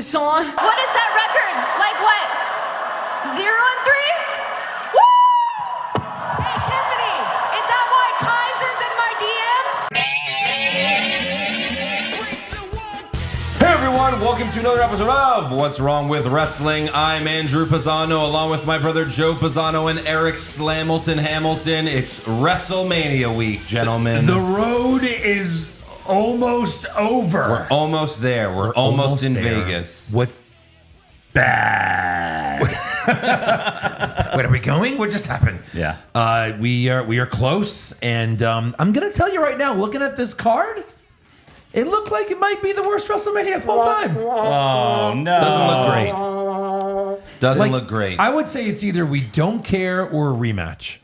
Deshaun. What is that record? Like what? 0-3? Woo! Hey, Tiffany, is that why Kaiser's in my DMs? Hey everyone, welcome to another episode of What's Wrong with Wrestling. I'm Andrew Pisano, along with my brother Joe Pisano and Eric Slamilton Hamilton. It's WrestleMania week, gentlemen. The road is almost over. We're almost there. We're almost in there. Vegas. What's bad? Wait, are we going? What just happened? Yeah. We are close, and I'm gonna tell you right now. Looking at this card, it looked like it might be the worst WrestleMania of all time. Oh, no. Doesn't look great. Doesn't look great. I would say it's either we don't care or a rematch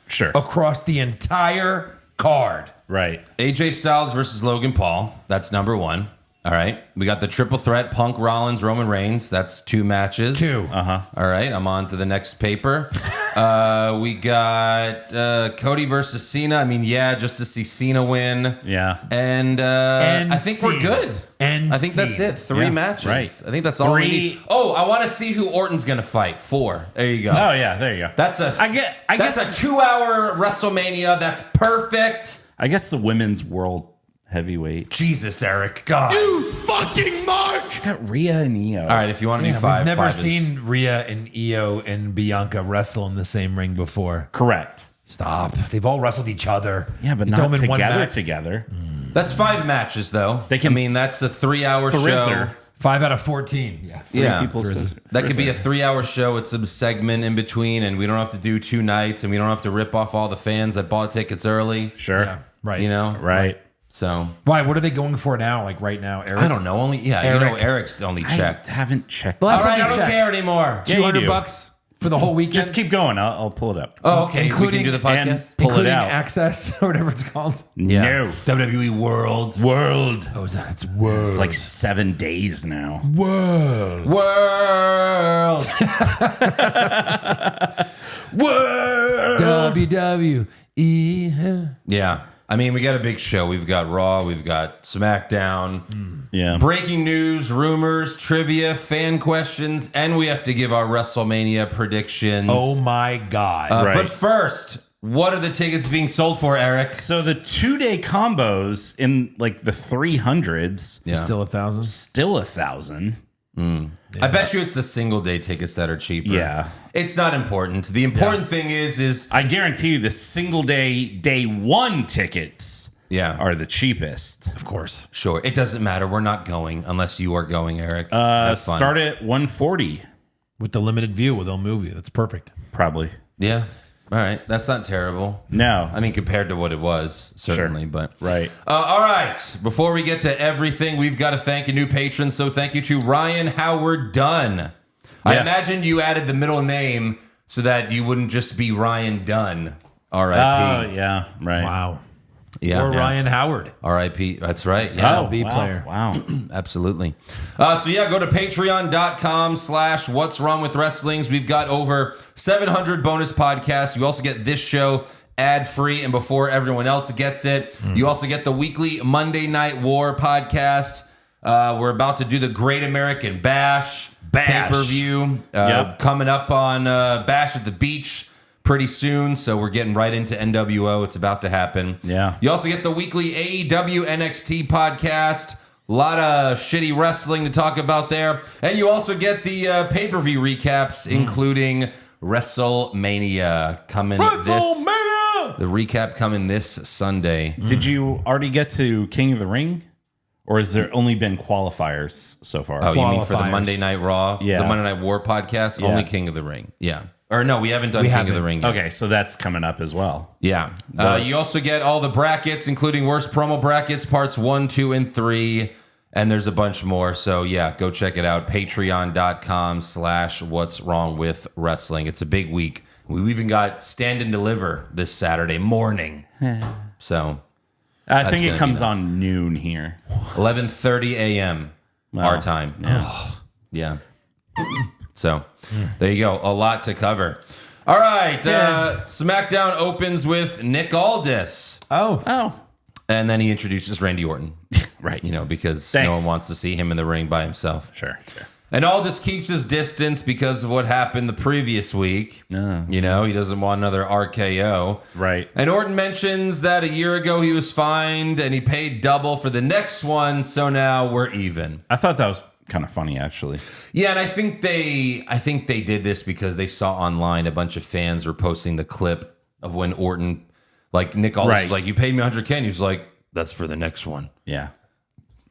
Sure. across the entire card. Right. AJ Styles versus Logan Paul. That's number one. All right. We got the triple threat, Punk, Rollins, Roman Reigns. That's two matches. Two. All right. I'm on to the next paper. We got Cody versus Cena. I mean, yeah, just to see Cena win. Yeah. And I think we're good. And I think that's it. Three Yeah, matches. right. I think that's all we Three. need. Oh, I want to see who Orton's going to fight. 4. There you go. Oh, yeah. There you go. That's a I that's guess a 2-hour WrestleMania. That's perfect. I guess the women's world heavyweight. Jesus, Eric. God. Got Rhea and Io. All right, if you want to do 5, We've never 5 is- seen Rhea and Io and Bianca wrestle in the same ring before. Correct. Stop. They've all wrestled each other. Yeah, but You not throw 'em in one together. match. Together. That's 5 matches, though. They can- I mean, that's a 3-hour show. Frizzer. 5 out of 14. Yeah. Yeah, people says- that could be a 3-hour show with some segment in between, and we don't have to do 2 nights, and we don't have to rip off all the fans that bought tickets early. Sure. Yeah. Right. You know, Right. so Why? What are they going for now? Like right now, Eric? I don't know. Only you know, Eric. Eric's only checked. I haven't checked. Last All right, time I you don't checked, care anymore. Yeah, you do. $200 for the whole weekend. Just keep going. I'll pull it up. Oh, okay. We Including- can do the and podcast. pull it including out. access or whatever it's called. Yeah. No. WWE World. World. Oh, is that? It's World. It's like 7 days now. World. World. World. WWE. Yeah. I mean, we got a big show. We've got Raw. We've got SmackDown. Yeah. Breaking news, rumors, trivia, fan questions, and we have to give our WrestleMania predictions. Oh my God. Right. But first, what are the tickets being sold for, Eric? So the 2-day combos in like the 300s, Yeah. Still 1,000. still 1,000. I bet you it's the single day tickets that are cheaper. Yeah. It's not important. The important thing is I guarantee you the single day one tickets yeah. are the cheapest. Of course. Sure. It doesn't matter. We're not going unless you are going, Eric. Have fun. Start at 140 With the limited view, they'll move you. That's perfect. probably. Yeah. All right. That's not terrible. No. I mean, compared to what it was, certainly. Sure. But Right. all right. Before we get to everything, we've got to thank a new patron. So thank you to Ryan Howard Dunn. I Yeah. imagined you added the middle name so that you wouldn't just be Ryan Dunn. Oh, R.I.P. yeah. Right. Wow. Yeah. Or Ryan Howard. R.I.P. That's right. Yeah. Oh, MLB wow. player. Wow. Absolutely. So yeah, go to patreon.com/what's wrong with wrestlings. We've got over 700 bonus podcasts. You also get this show ad-free and before everyone else gets it. You also get the weekly Monday Night War podcast. We're about to do the Great American Bash pay-per-view Yep. coming up on Bash at the Beach pretty soon, so we're getting right into NWO. It's about to happen. Yeah. You also get the weekly AEW NXT podcast. A lot of shitty wrestling to talk about there. And you also get the pay-per-view recaps, including WrestleMania coming the recap coming this Sunday. Did you already get to King of the Ring? Or has there only been qualifiers so far? Oh, you mean for the Qualifiers. Monday Night Raw? Yeah. The Monday Night War podcast? Yeah. Only King of the Ring. Yeah. Or no, we haven't done King of the haven't. Ring yet. Okay, so that's coming up as well. Yeah. You also get all the brackets, including worst promo brackets, parts 1, 2, and 3. And there's a bunch more. So yeah, go check it out. Patreon.com/what's wrong with wrestling. It's a big week. We even got Stand and Deliver this Saturday morning. So I think gonna it be comes nuts. on noon here. 11:30 a.m. our time. Yeah. So there you go. A lot to cover. All right. SmackDown opens with Nick Aldis. Oh. And then he introduces Randy Orton. Right. You know, because Thanks. no one wants to see him in the ring by himself. Sure. And Aldis keeps his distance because of what happened the previous week. You know, he doesn't want another RKO. Right. And Orton mentions that a year ago he was fined and he paid double for the next one, so now we're even. I thought that was kind of funny, actually. Yeah, and I think they did this because they saw online a bunch of fans were posting the clip of when Orton, like Nick Aldis was like, you paid me $100K, and he was like, that's for the next one. Yeah.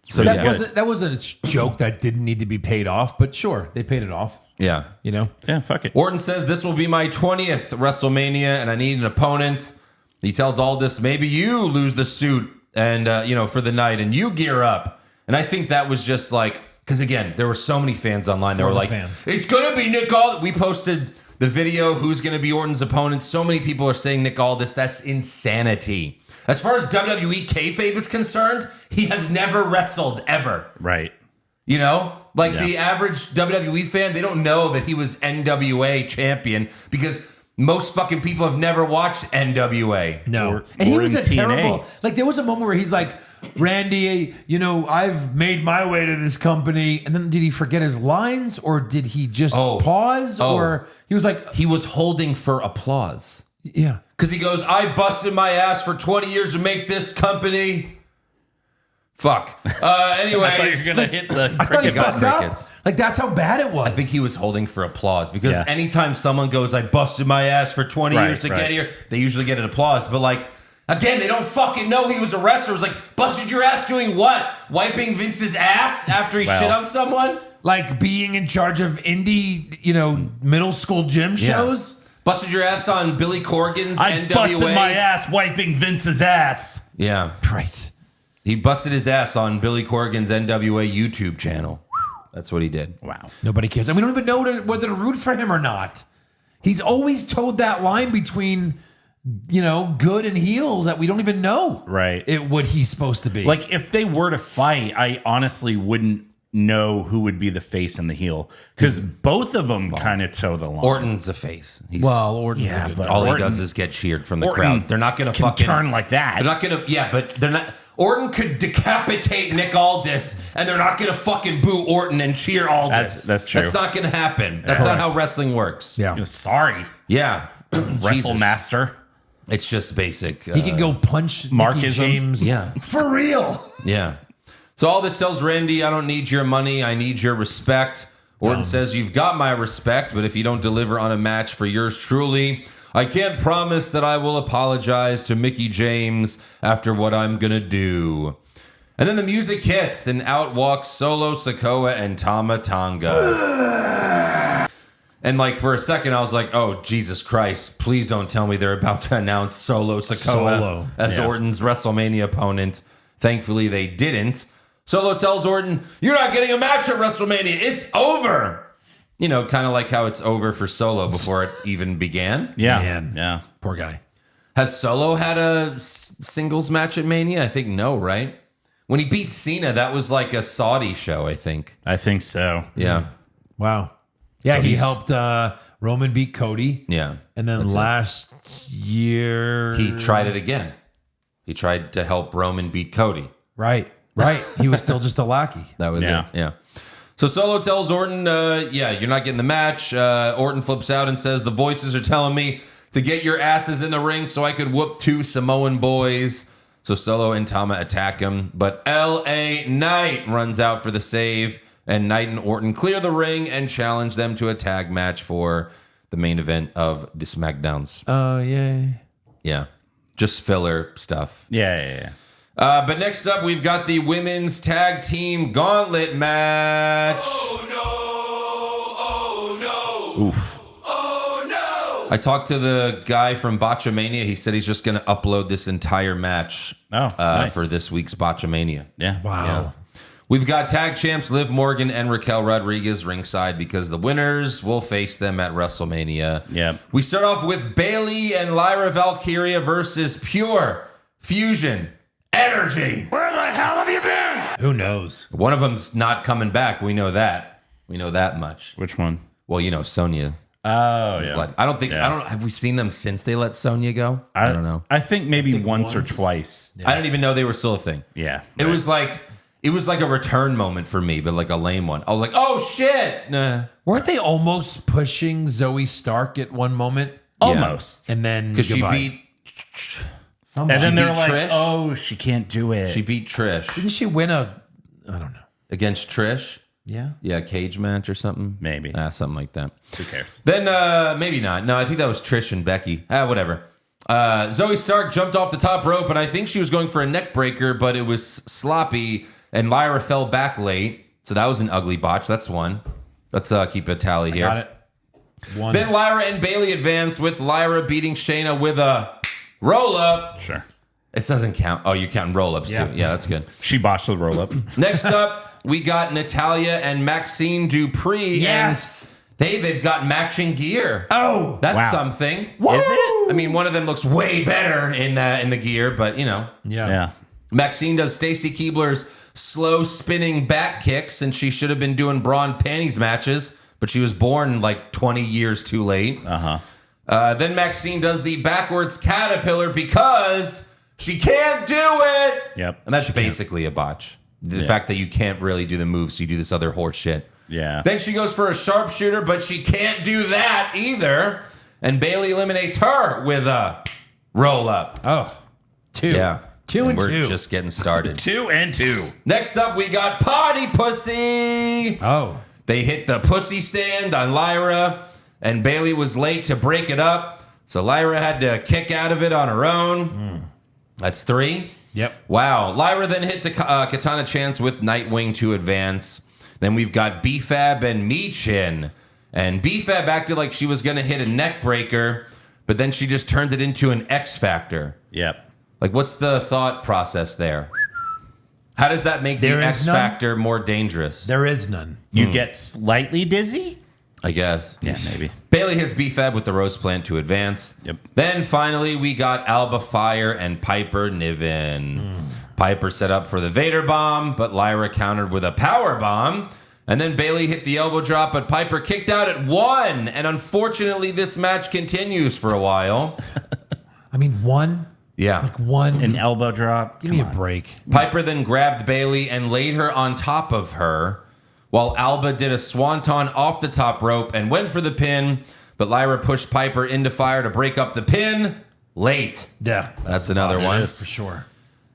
So That wasn't a joke that didn't need to be paid off, but sure, they paid it off. Yeah. You know? Yeah, fuck it. Orton says this will be my 20th WrestleMania and I need an opponent. He tells Aldis, maybe you lose the suit and for the night and you gear up. And I think that was just like, because again, there were so many fans online that were like, it's gonna be Nick Aldis. We posted the video, who's gonna be Orton's opponent. So many people are saying Nick Aldis. That's insanity. As far as WWE kayfabe is concerned, he has never wrestled ever. Right. You know? Like the average WWE fan, they don't know that he was NWA champion because most fucking people have never watched NWA. No. And he was a terrible, like there was a moment where he's like, Randy, I've made my way to this company. And then did he forget his lines or did he just pause? Or he was like, he was holding for applause. Yeah. Because he goes, I busted my ass for 20 years to make this company. Fuck. Anyway. I thought you were going to hit the I thought he fucked crickets. up. Like, that's how bad it was. I think he was holding for applause because anytime someone goes, I busted my ass for 20 years to get here, they usually get an applause. But like, again, they don't fucking know he was a wrestler. It was like, busted your ass doing what? Wiping Vince's ass after he shit on someone? Like being in charge of indie, middle school gym shows? Busted your ass on Billy Corgan's I NWA. busted my ass wiping Vince's ass. Yeah. Right. He busted his ass on Billy Corgan's NWA YouTube channel. That's what he did. Wow. Nobody cares. And we don't even know whether to root for him or not. He's always toed that line between, good and heel that we don't even know. Right. What he's supposed to be. Like, if they were to fight, I honestly wouldn't know who would be the face and the heel because both of them kind of toe the line. Orton's a face. Orton's yeah, a good but all Orton, he does is get cheered from the Orton crowd. They're not going to fucking turn like that. They're not going to. Yeah, but they're not. Orton could decapitate Nick Aldis, and they're not going to fucking boo Orton and cheer Aldis. That's true. That's not going to happen. That's not how wrestling works. Yeah. Sorry, Yeah. WrestleMaster. It's just basic. He can go punch Mickey Markism. James. Yeah. For real. Yeah. So all this tells Randy, I don't need your money. I need your respect. Orton says, you've got my respect, but if you don't deliver on a match for yours truly, I can't promise that I will apologize to Mickey James after what I'm going to do. And then the music hits, and out walks Solo Sikoa and Tama Tonga. And like for a second, I was like, oh, Jesus Christ, please don't tell me they're about to announce Solo Sikoa as Orton's WrestleMania opponent. Thankfully, they didn't. Solo tells Orton, you're not getting a match at WrestleMania. It's over. Kind of like how it's over for Solo before it even began. Yeah. Man. Yeah. Poor guy. Has Solo had a singles match at Mania? I think no, right? When he beat Cena, that was like a Saudi show, I think. I think so. Yeah. Wow. Yeah, So he he's- helped Roman beat Cody. Yeah. And then last year... He tried it again. He tried to help Roman beat Cody. Right. He was still just a lackey. That was it. Yeah. So Solo tells Orton, you're not getting the match. Orton flips out and says, the voices are telling me to get your asses in the ring so I could whoop two Samoan boys. So Solo and Tama attack him, but L.A. Knight runs out for the save, and Knight and Orton clear the ring and challenge them to a tag match for the main event of the SmackDowns. Oh, yay. Yeah. Just filler stuff. Yeah. But next up, we've got the women's tag team gauntlet match. Oh no! Oof. Oh no! I talked to the guy from Botchamania. He said he's just going to upload this entire match Nice. for this week's Botchamania. Yeah. Wow. Yeah. We've got tag champs Liv Morgan and Raquel Rodriguez ringside because the winners will face them at WrestleMania. Yep. We start off with Bayley and Lyra Valkyria versus Pure Fusion Energy. Where the hell have you been? Who knows? One of them's not coming back. We know that. We know that much. Which one? Well, Sonya. Oh, yeah. I don't think. Have we seen them since they let Sonya go? I don't know. I think maybe once or twice. I don't even know they were still a thing. Yeah. It was like it was like a return moment for me, but like a lame one. I was like, oh shit. Nah. Weren't they almost pushing Zoe Stark at one moment? Almost. And then Because she goodbye. beat And then they're beat like, Trish? oh, she can't do it. she beat Trish Didn't she win a? I don't know. against Trish. Yeah. Yeah, cage match or something. Maybe. Something like that. Who cares? Then maybe not. No, I think that was Trish and Becky. Whatever. Zoe Stark jumped off the top rope, and I think she was going for a neck breaker, but it was sloppy, and Lyra fell back late. So that was an ugly botch. That's one. Let's keep a tally here. Got it. One. Then Lyra and Bailey advance with Lyra beating Shayna with a roll up. Sure. It doesn't count. Oh, you're counting roll ups Yeah. too. Yeah, that's good. She botched the roll up. Next up, we got Natalia and Maxine Dupree. Yes. And they've got matching gear. Oh, That's wow. something. Is it? I mean, one of them looks way better in the gear, but you know. Yeah. Maxine does Stacy Keibler's slow spinning back kicks, and she should have been doing bra and panties matches, but she was born like 20 years too late. Then Maxine does the backwards caterpillar because she can't do it. Yep. And that's basically a botch. The fact that you can't really do the moves, so you do this other horse shit. Yeah. Then she goes for a sharpshooter, but she can't do that either. And Bailey eliminates her with a roll up. Oh, two. Yeah. Two and we're two. just getting started. 2 and 2. Next up, we got Party Pussy. Oh. They hit the pussy stand on Lyra, and Bailey was late to break it up. So Lyra had to kick out of it on her own. That's 3. Yep. Wow. Lyra then hit the Katana Chance with Nightwing to advance. Then we've got B-Fab and Michin. And B-Fab acted like she was going to hit a neck breaker, but then she just turned it into an X Factor. Yep. Like, what's the thought process there? How does that make There the is X none? Factor more dangerous? There is none. You get slightly dizzy? I guess. Yeah, maybe. Bailey hits B-Fab with the Rose Plant to advance. Yep. Then finally, we got Alba Fire and Piper Niven. Piper set up for the Vader Bomb, but Lyra countered with a Power Bomb. And then Bailey hit the elbow drop, but Piper kicked out at 1. And unfortunately, this match continues for a while. I mean, one. Yeah. Like one. An elbow drop? Give me a break. Piper then grabbed Bailey and laid her on top of her, while Alba did a swanton off the top rope and went for the pin, but Lyra pushed Piper into fire to break up the pin. Late. Yeah. That's another one. For sure.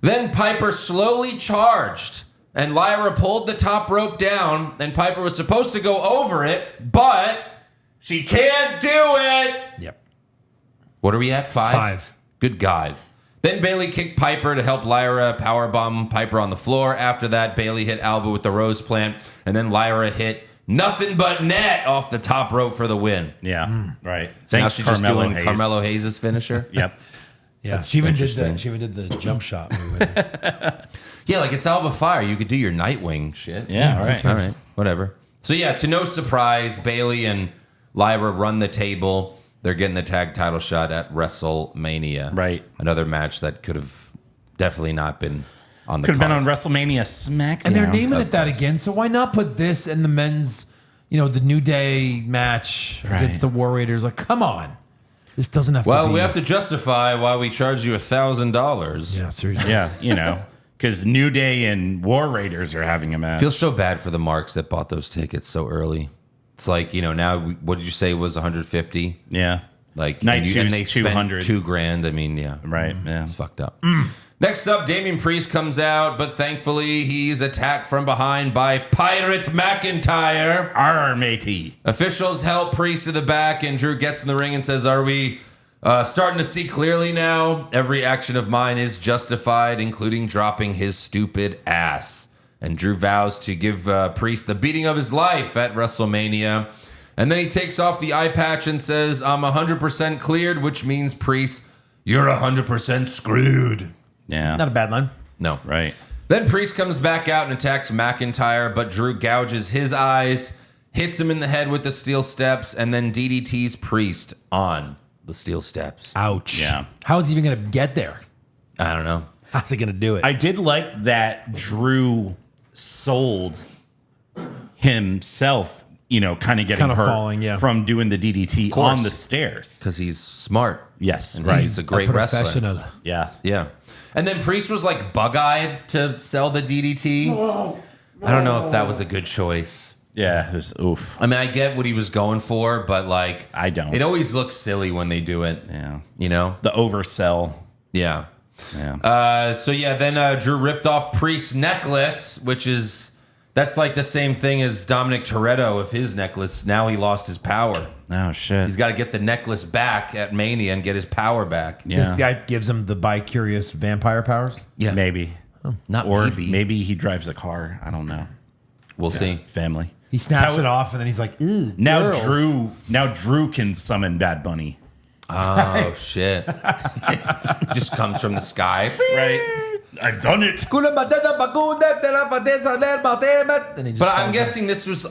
Then Piper slowly charged, and Lyra pulled the top rope down, and Piper was supposed to go over it, but she can't do it. Yep. What are we at? 5? 5. Good God. Then Bailey kicked Piper to help Lyra powerbomb Piper on the floor. After that, Bailey hit Alba with the Rose Plant, and then Lyra hit nothing but net off the top rope for the win. Yeah. Right. So now Thanks, she's Carmelo just doing Hayes. Carmelo Hayes' finisher. Yep. Yeah. That's She even did interesting. that. She even did the jump shot movement. Yeah, like it's Alba Fire. You could do your Nightwing shit. Yeah, all right. All right. Whatever. So yeah, to no surprise, Bailey and Lyra run the table. They're getting the tag title shot at WrestleMania. Right. Another match that could have definitely not been on the Could have been card. on WrestleMania SmackDown. And they're naming Of it that course. again. So why not put this in the men's, the New Day match against the War Raiders? Like, come on. This doesn't have to be. Well, we have to justify why we charge you $1,000. Yeah, seriously. Yeah, because New Day and War Raiders are having a match. I feel so bad for the marks that bought those tickets so early. It's like, now, what did you say was 150? Yeah. Like, Night and two's they spent 200. $2,000. I mean, yeah. Right. Yeah. It's fucked up. Next up, Damian Priest comes out, but thankfully he's attacked from behind by Pirate McIntyre. Arr, matey. Officials help Priest to the back, and Drew gets in the ring and says, are we starting to see clearly now? Every action of mine is justified, including dropping his stupid ass. And Drew vows to give Priest the beating of his life at WrestleMania. And then he takes off the eye patch and says, I'm 100% cleared, which means, Priest, you're 100% screwed. Yeah. Not a bad line. No. Right. Then Priest comes back out and attacks McIntyre, but Drew gouges his eyes, hits him in the head with the steel steps, and then DDTs Priest on the steel steps. Ouch. Yeah. How is he even going to get there? I don't know. How's he going to do it? I did like that Drew sold himself kind of getting hurt falling, from doing the DDT on the stairs. Because he's smart. Yes. And Right. he's a great wrestler. Professional. Yeah. Yeah. And then Priest was like bug-eyed to sell the DDT. I don't know if that was a good choice. Yeah. It was oof. I mean, I get what he was going for, but like, I don't. It always looks silly when they do it. Yeah. The oversell. Yeah. Yeah. Then Drew ripped off Priest's necklace, that's like the same thing as Dominic Toretto with his necklace. Now he lost his power. Oh shit. He's got to get the necklace back at Mania and get his power back. Yeah. This guy gives him the bi-curious vampire powers? Yeah. Maybe. Not Or maybe. maybe he drives a car. I don't know. We'll see. Family. He snaps How- it off and then he's like, ooh, Now girls. Drew can summon Bad Bunny. Oh, shit. Just comes from the sky. Right. I've done it. But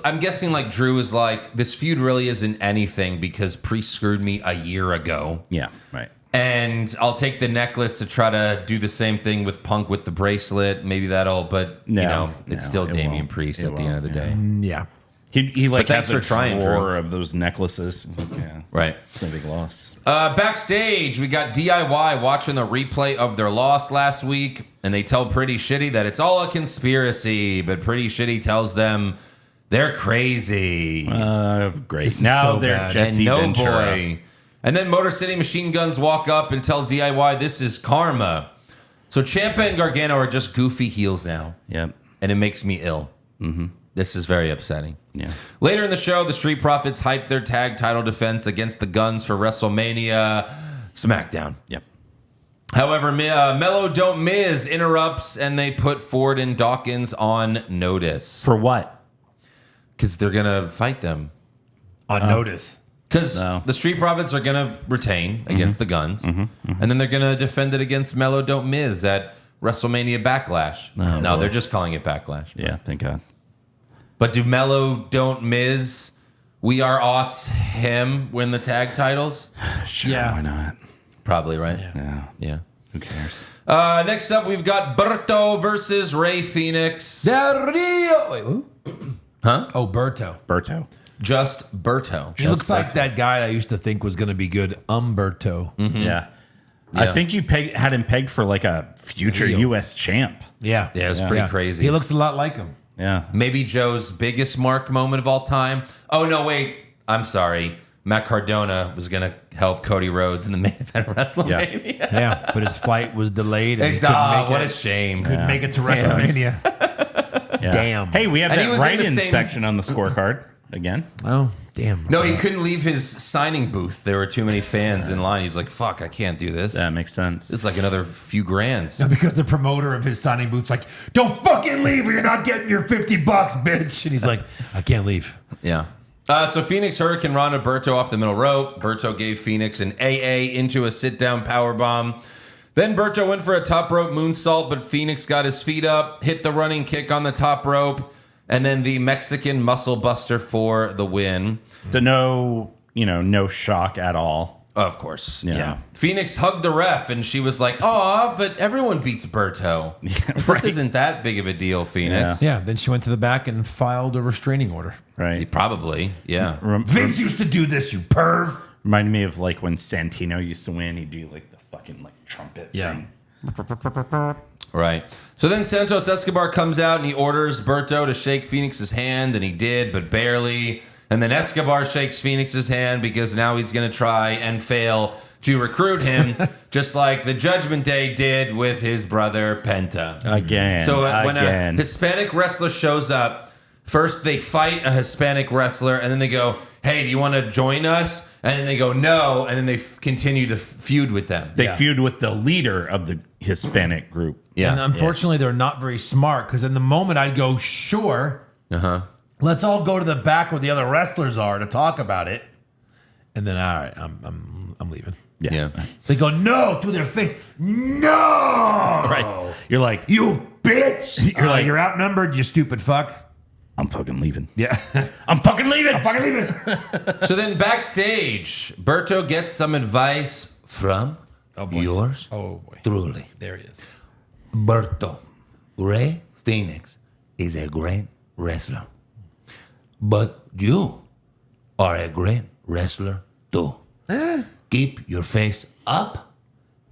I'm guessing like Drew is like, this feud really isn't anything because Priest screwed me a year ago. Yeah. Right. And I'll take the necklace to try to do the same thing with Punk with the bracelet. Maybe it's still it Damian won't. Priest It at the end of the day. Yeah. He like But thanks has a for trying, drawer of those necklaces. Yeah. Right. It's a big loss. Backstage, we got DIY watching the replay of their loss last week, and they tell Pretty Shitty that it's all a conspiracy, but Pretty Shitty tells them they're crazy. Great. This is Now so they're bad. Jesse and Ventura. boy. And then Motor City Machine Guns walk up and tell DIY this is karma. So Ciampa and Gargano are just goofy heels now, Yep. and it makes me ill. Mm-hmm. This is very upsetting. Yeah. Later in the show, the Street Profits hype their tag title defense against the Guns for WrestleMania SmackDown. Yep. However, Mello Don't Miz interrupts and they put Ford and Dawkins on notice For what? because they're going to fight them. On notice. Because No. the Street Profits are going to retain against the Guns, and then they're going to defend it against Mello Don't Miz at WrestleMania Backlash. No, they're just calling it Backlash. Yeah. Thank God. But do Mello Don't Miz, We Are Us, him win the tag titles? Sure. Yeah. Why not? Probably, right? Yeah. Who cares? Next up, we've got Berto versus Ray Phoenix. Del Rio. Wait, who? Huh? Oh, Berto. Berto. Just Berto. He looks like that guy I used to think was going to be good, Umberto. Yeah. I think you had him pegged for like a future Heel. U.S. champ. Yeah. Yeah, it was pretty crazy. He looks a lot like him. Yeah. Maybe Joe's biggest mark moment of all time. Oh, no, wait. I'm sorry. Matt Cardona was going to help Cody Rhodes in the main event of WrestleMania. Yeah, but his flight was delayed. And he Hey, couldn't make what it. a shame. Couldn't make it to WrestleMania. Yeah. Damn. Hey, we have And he that was in the write-in same- section on the scorecard again. Oh, damn. No, he couldn't leave his signing booth. There were too many fans in line. He's like, fuck, I can't do this. That makes sense. This is like another few grands. Because the promoter of his signing booth's like, don't fucking leave or you're not getting your $50, bitch. And he's like, I can't leave. Yeah. So Phoenix Hurricane Ronda Berto off the middle rope. Berto gave Phoenix an AA into a sit-down powerbomb. Then Berto went for a top rope moonsault, but Phoenix got his feet up, hit the running kick on the top rope, and then the Mexican muscle buster for the win. So no shock at all. Of course. Yeah. Phoenix hugged the ref, and she was like, aw, but everyone beats Berto. This isn't that big of a deal, Phoenix. Yeah, then she went to the back and filed a restraining order. Right. Probably, yeah. Vince used to do this, you perv. Reminded me of like when Santino used to win. He'd do like the fucking like trumpet thing. Right. So then Santos Escobar comes out and he orders Berto to shake Phoenix's hand, and he did, but barely. And then Escobar shakes Phoenix's hand because now he's going to try and fail to recruit him, just like the Judgment Day did with his brother Penta. Again. So when a again. Hispanic wrestler shows up, first they fight a Hispanic wrestler, and then they go, hey, do you want to join us? And then they go, no, and then they continue to feud with them. They feud with the leader of the Hispanic group. Yeah. And unfortunately, they're not very smart because in the moment I'd go, sure, let's all go to the back where the other wrestlers are to talk about it. And then, all right, I'm leaving. Yeah. They go, no, to their face. No. Right. You're like, You bitch. You're like- you're outnumbered, you stupid fuck. I'm fucking leaving. Yeah. I'm fucking leaving. I'm fucking leaving. So then backstage, Berto gets some advice from yours Oh, boy. truly. There he is. Berto, Ray Phoenix is a great wrestler. But you are a great wrestler too. Keep your face up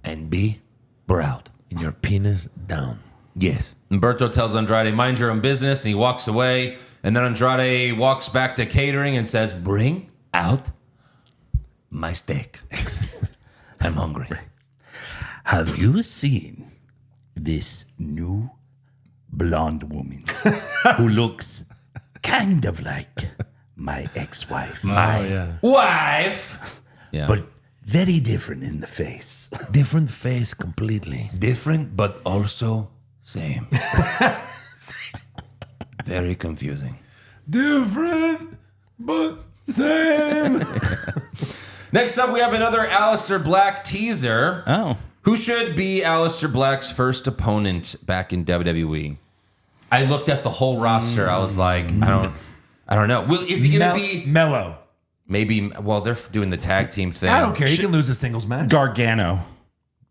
and be proud. And your penis down. Yes. Humberto tells Andrade, mind your own business, and he walks away. And then Andrade walks back to catering and says, bring out my steak. I'm hungry. Have you seen this new blonde woman who looks kind of like my ex-wife? My wife. Yeah. But very different in the face. Different face completely. Different, but also same. Very confusing. Different, but same. Next up, we have another Aleister Black teaser. Oh. Who should be Aleister Black's first opponent back in WWE? I looked at the whole roster. I was like, I don't know. Is he going to be Mellow? maybe? Well, they're doing the tag team thing. I don't care. He can lose a singles match. Gargano.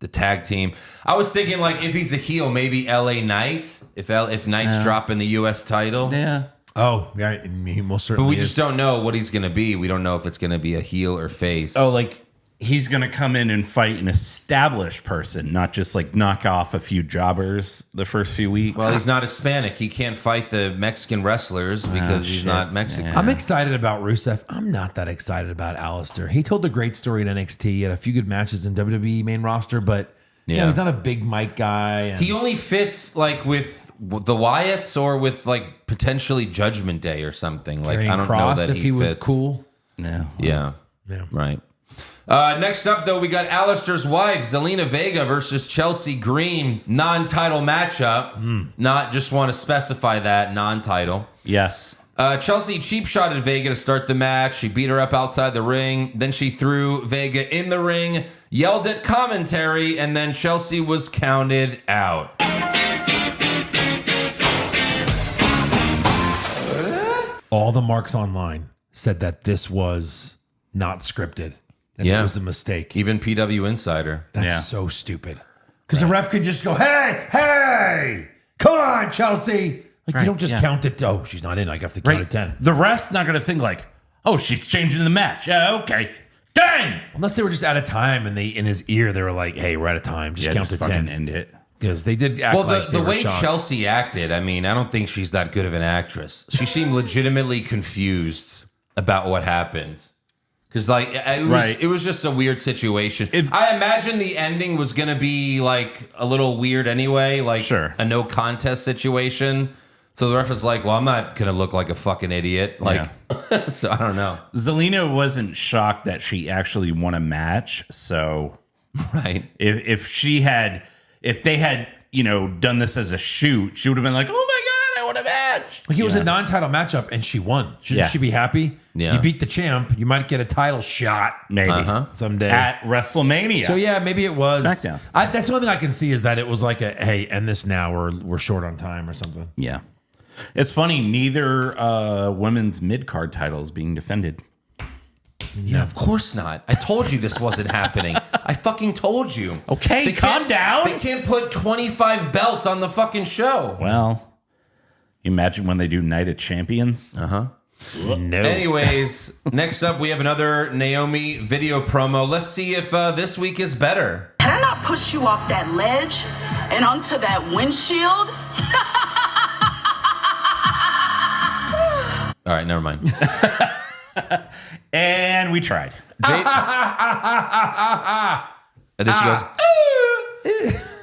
The tag team. I was thinking like if he's a heel, maybe LA Knight. If Knight's dropping the U.S. title. Yeah. Oh, yeah, he most But certainly we just don't know what he's going to be. We don't know if it's going to be a heel or face. Oh, like he's going to come in and fight an established person, not just like knock off a few jobbers the first few weeks. Well, he's not Hispanic. He can't fight the Mexican wrestlers because he's not Mexican. I'm excited about Rusev. I'm not that excited about Aleister. He told a great story in NXT. He had a few good matches in WWE main roster, but he's not a big mic guy. And He only fits like with the Wyatts or with like potentially Judgment Day or something. Like I don't Cross know that if he was fits. cool. No. Yeah. Right. Next up, though, we got Aleister's wife, Zelina Vega versus Chelsea Green. Non-title matchup. Not just want to specify that non-title. Yes. Chelsea cheap-shotted Vega to start the match. She beat her up outside the ring. Then she threw Vega in the ring, yelled at commentary, and then Chelsea was counted out. All the marks online said that this was not scripted. And it was a mistake. Even PW Insider. That's so stupid. Because the ref can just go, hey, come on, Chelsea. Like, you don't just count it. Oh, she's not in. I have to count to 10. The ref's not going to think like, oh, she's changing the match. Yeah, okay. Dang! Unless they were just out of time and in his ear, they were like, hey, we're out of time. Just count just to 10. fucking end it. Because they did act like the they were way shocked. Chelsea acted, I mean, I don't think she's that good of an actress. She seemed legitimately confused about what happened. Because like it was just a weird situation. I imagine the ending was going to be like a little weird anyway, like a no contest situation. So the ref was like, well, I'm not going to look like a fucking idiot. Like, so I don't know. Zelina wasn't shocked that she actually won a match. So if they had, done this as a shoot, she would have been like, oh my God, I won a match. Like, it was a non-title matchup and she won. Shouldn't she be happy? Yeah. You beat the champ. You might get a title shot. Maybe. Someday. At WrestleMania. So, yeah, maybe it was. SmackDown. That's the only thing I can see is that it was like hey, end this now or we're short on time or something. Yeah. It's funny, neither women's mid-card title is being defended. Yeah, of course not. I told you this wasn't happening. I fucking told you. Okay, calm down. They can't put 25 belts on the fucking show. Well, imagine when they do Night of Champions. No. Anyways, next up, we have another Naomi video promo. Let's see if this week is better. Can I not push you off that ledge and onto that windshield? All right, never mind. And we tried. Jade, and then she goes,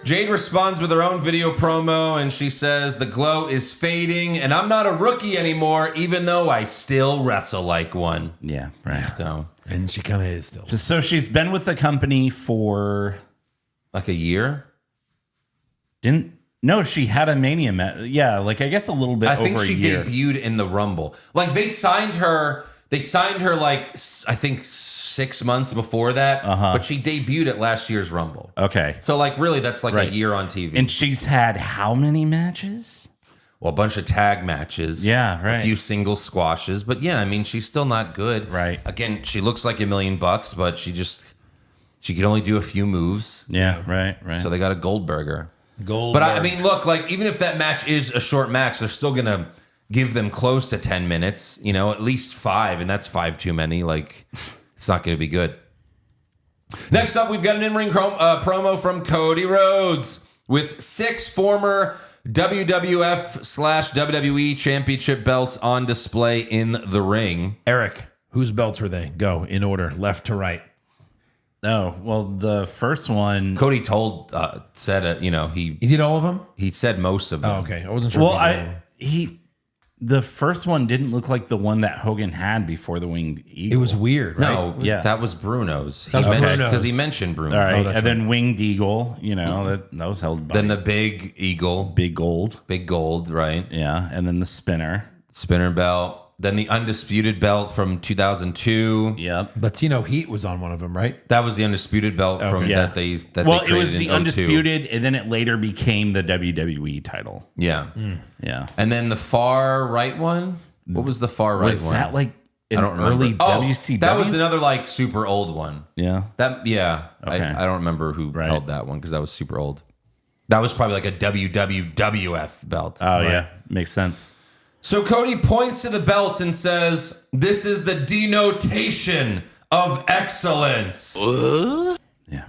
Jade responds with her own video promo, and she says, the glow is fading, and I'm not a rookie anymore, even though I still wrestle like one. Yeah, right. So, And she kind of is still. So she's been with the company for like a year? No, she had a Mania yeah, like I guess a little bit I think over she a year. debuted in the Rumble. Like they signed her like I think 6 months before that, but she debuted at last year's Rumble. Okay. So like really that's like a year on TV. And she's had how many matches? Well, a bunch of tag matches. Yeah, right. A few single squashes. But yeah, I mean, she's still not good. Right. Again, she looks like $1 million, but she can only do a few moves. Yeah, right. So they got a Goldberger. Gold. But I mean, look, like even if that match is a short match, they're still gonna give them close to 10 minutes, at least 5, and that's 5 too many. Like, it's not going to be good. Next up, we've got an in-ring promo from Cody Rhodes with 6 former WWF/WWE championship belts on display in the ring. Eric, whose belts were they? Go in order, left to right. Oh, well, the first one. Cody said, He did all of them? he said most of them. Oh, okay. I wasn't sure. Well, if he did all of them. the first one didn't look like the one that Hogan had before the Winged Eagle. It was weird, right? No, Yeah. that was Bruno's. That was Bruno's. Because he mentioned Bruno. All right, that's and then Winged Eagle, that was held by Then the big eagle, big gold. big gold, right? Yeah, and then the spinner. Spinner belt. Then the undisputed belt from 2002. Yep. Latino Heat was on one of them, right? That was the undisputed belt from Yeah. that they Well, they it created was in the 02. undisputed, and then it later became the WWE title. Yeah. Yeah. And then the far right one. What was the far right Was one? that like an I don't remember. early WCW? That was another like super old one. Yeah. Okay. I don't remember who held that one because that was super old. That was probably like a WWF belt. Oh, yeah. Makes sense. So Cody points to the belts and says, "This is the denotation of excellence." Yeah.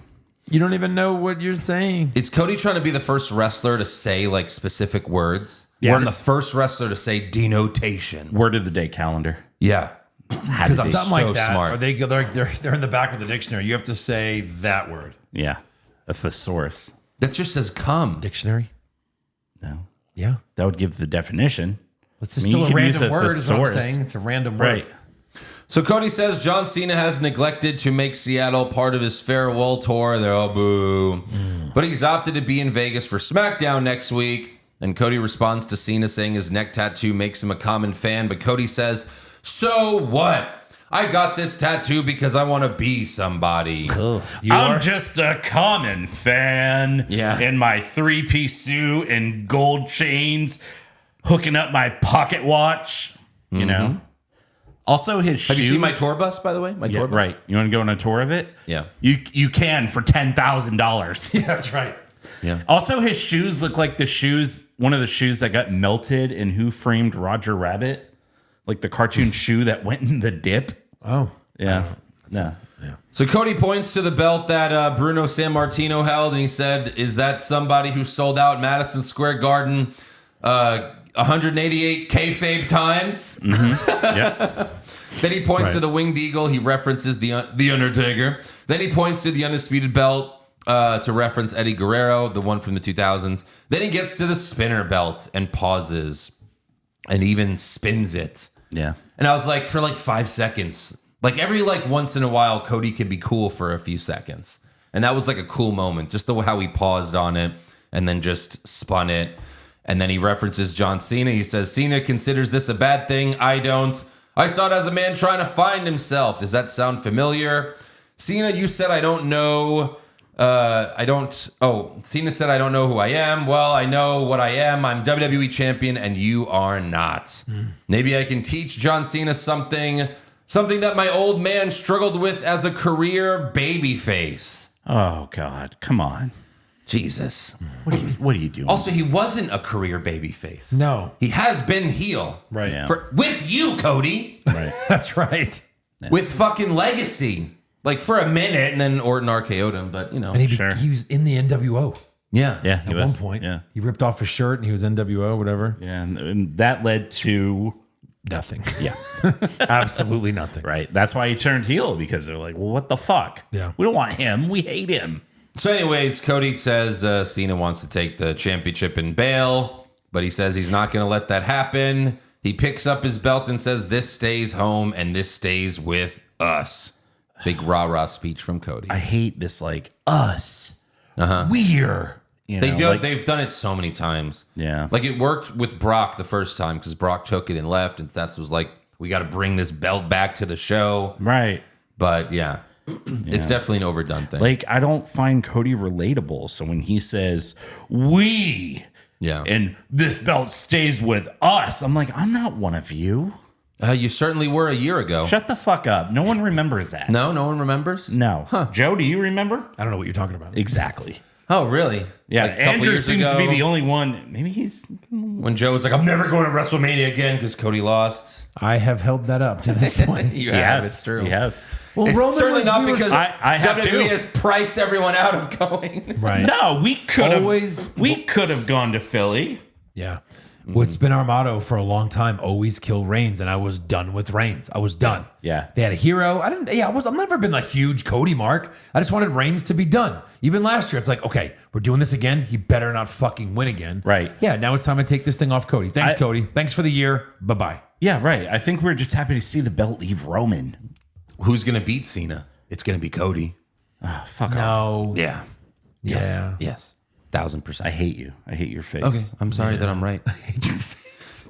You don't even know what you're saying. Is Cody trying to be the first wrestler to say like specific words? Yes. Or the first wrestler to say denotation? Word of the day calendar. Yeah. Because I'm Something so like that. smart. Or they're in the back of the dictionary. You have to say that word. Yeah. A thesaurus. That just says come. Dictionary? No. Yeah. That would give the definition. It's just I mean, still you a can use random a word, is what I'm thesaurus. saying. It's a random word. Right. So Cody says John Cena has neglected to make Seattle part of his farewell tour. They're all boo. But he's opted to be in Vegas for SmackDown next week. And Cody responds to Cena saying his neck tattoo makes him a common fan. But Cody says, "So what? I got this tattoo because I want to be somebody." I'm just a common fan. Yeah. In my 3-piece suit and gold chains, hooking up my pocket watch. You know? Also, his shoes. Have you seen my tour bus, by the way? My Yeah, tour bus? right. You want to go on a tour of it? Yeah. You can for $10,000. Yeah, that's right. Yeah. Also, his shoes look like one of the shoes that got melted in Who Framed Roger Rabbit, like the cartoon shoe that went in the dip. Oh. Yeah, yeah. So Cody points to the belt that Bruno Sammartino held, and he said, "Is that somebody who sold out Madison Square Garden 188 kayfabe times?" Yeah. Then he points to the Winged Eagle. He references the Undertaker. Then he points to the undisputed belt to reference Eddie Guerrero, the one from the 2000s. Then he gets to the spinner belt and pauses and even spins it. Yeah. And I was like, for like 5 seconds, like every like once in a while, Cody can be cool for a few seconds. And that was like a cool moment, just the how he paused on it and then just spun it. And then he references John Cena. He says, "Cena considers this a bad thing. I don't. I saw it as a man trying to find himself. Does that sound familiar? Cena, you said I don't know. Cena said I don't know who I am. Well, I know what I am. I'm WWE champion and you are not. Maybe I can teach John Cena something that my old man struggled with as a career babyface." Oh God, come on. Jesus. What are you doing? Also, he wasn't a career babyface. No. He has been heel. Right. Yeah. With you, Cody. Right. That's right. With fucking Legacy. Like for a minute, and then Orton RKO'd him, but you know. And Sure. he was in the NWO Yeah. Yeah, he at was. one point. Yeah. He ripped off his shirt and he was NWO, whatever. Yeah, and that led to Nothing. yeah, Absolutely nothing. right. That's why he turned heel, because they're like, well, what the fuck? Yeah. We don't want him. We hate him. So, anyways, Cody says Cena wants to take the championship and bail, but he says he's not going to let that happen. He picks up his belt and says, "This stays home and this stays with us." Big rah-rah speech from Cody. I hate this, like, us. We're. You know, They've done it so many times. Yeah. Like it worked with Brock the first time because Brock took it and left, and Seth was like, "We got to bring this belt back to the show." right. But yeah, it's definitely an overdone thing. Like, I don't find Cody relatable. So when he says, we, yeah, and this belt stays with us, I'm like, I'm not one of you. you certainly were a year ago. Shut the fuck up. No one remembers that. No one remembers. No. Joe, do you remember? I don't know what you're talking about. Exactly. Oh, really? Yeah, Like a couple Andrew years seems to be ago, the only one. Maybe he's when Joe was like, I'm never going to WrestleMania again because Cody lost. I have held that up to this point. You he have, has. it's true. He has. Well, It's Roman certainly was- not we were- because I have WWE too. has priced everyone out of going. right. No, we could Always- have. We could have gone to Philly. Yeah. What's been our motto for a long time? Always kill Reigns, and I was done with Reigns. I was done. Yeah. They had a hero. I've never been a huge Cody mark. I just wanted Reigns to be done. Even last year, it's like, okay, we're doing this again. He better not fucking win again. Right. Yeah. Now it's time to take this thing off Cody. Thanks, Cody. Thanks for the year. Bye bye. Yeah, right. I think we're just happy to see the belt leave Roman. Who's going to beat Cena? It's going to be Cody. Fuck off. No. Yeah. Yeah. Yes. 1000%. I hate you. I hate your face. Okay, I'm sorry that I'm right.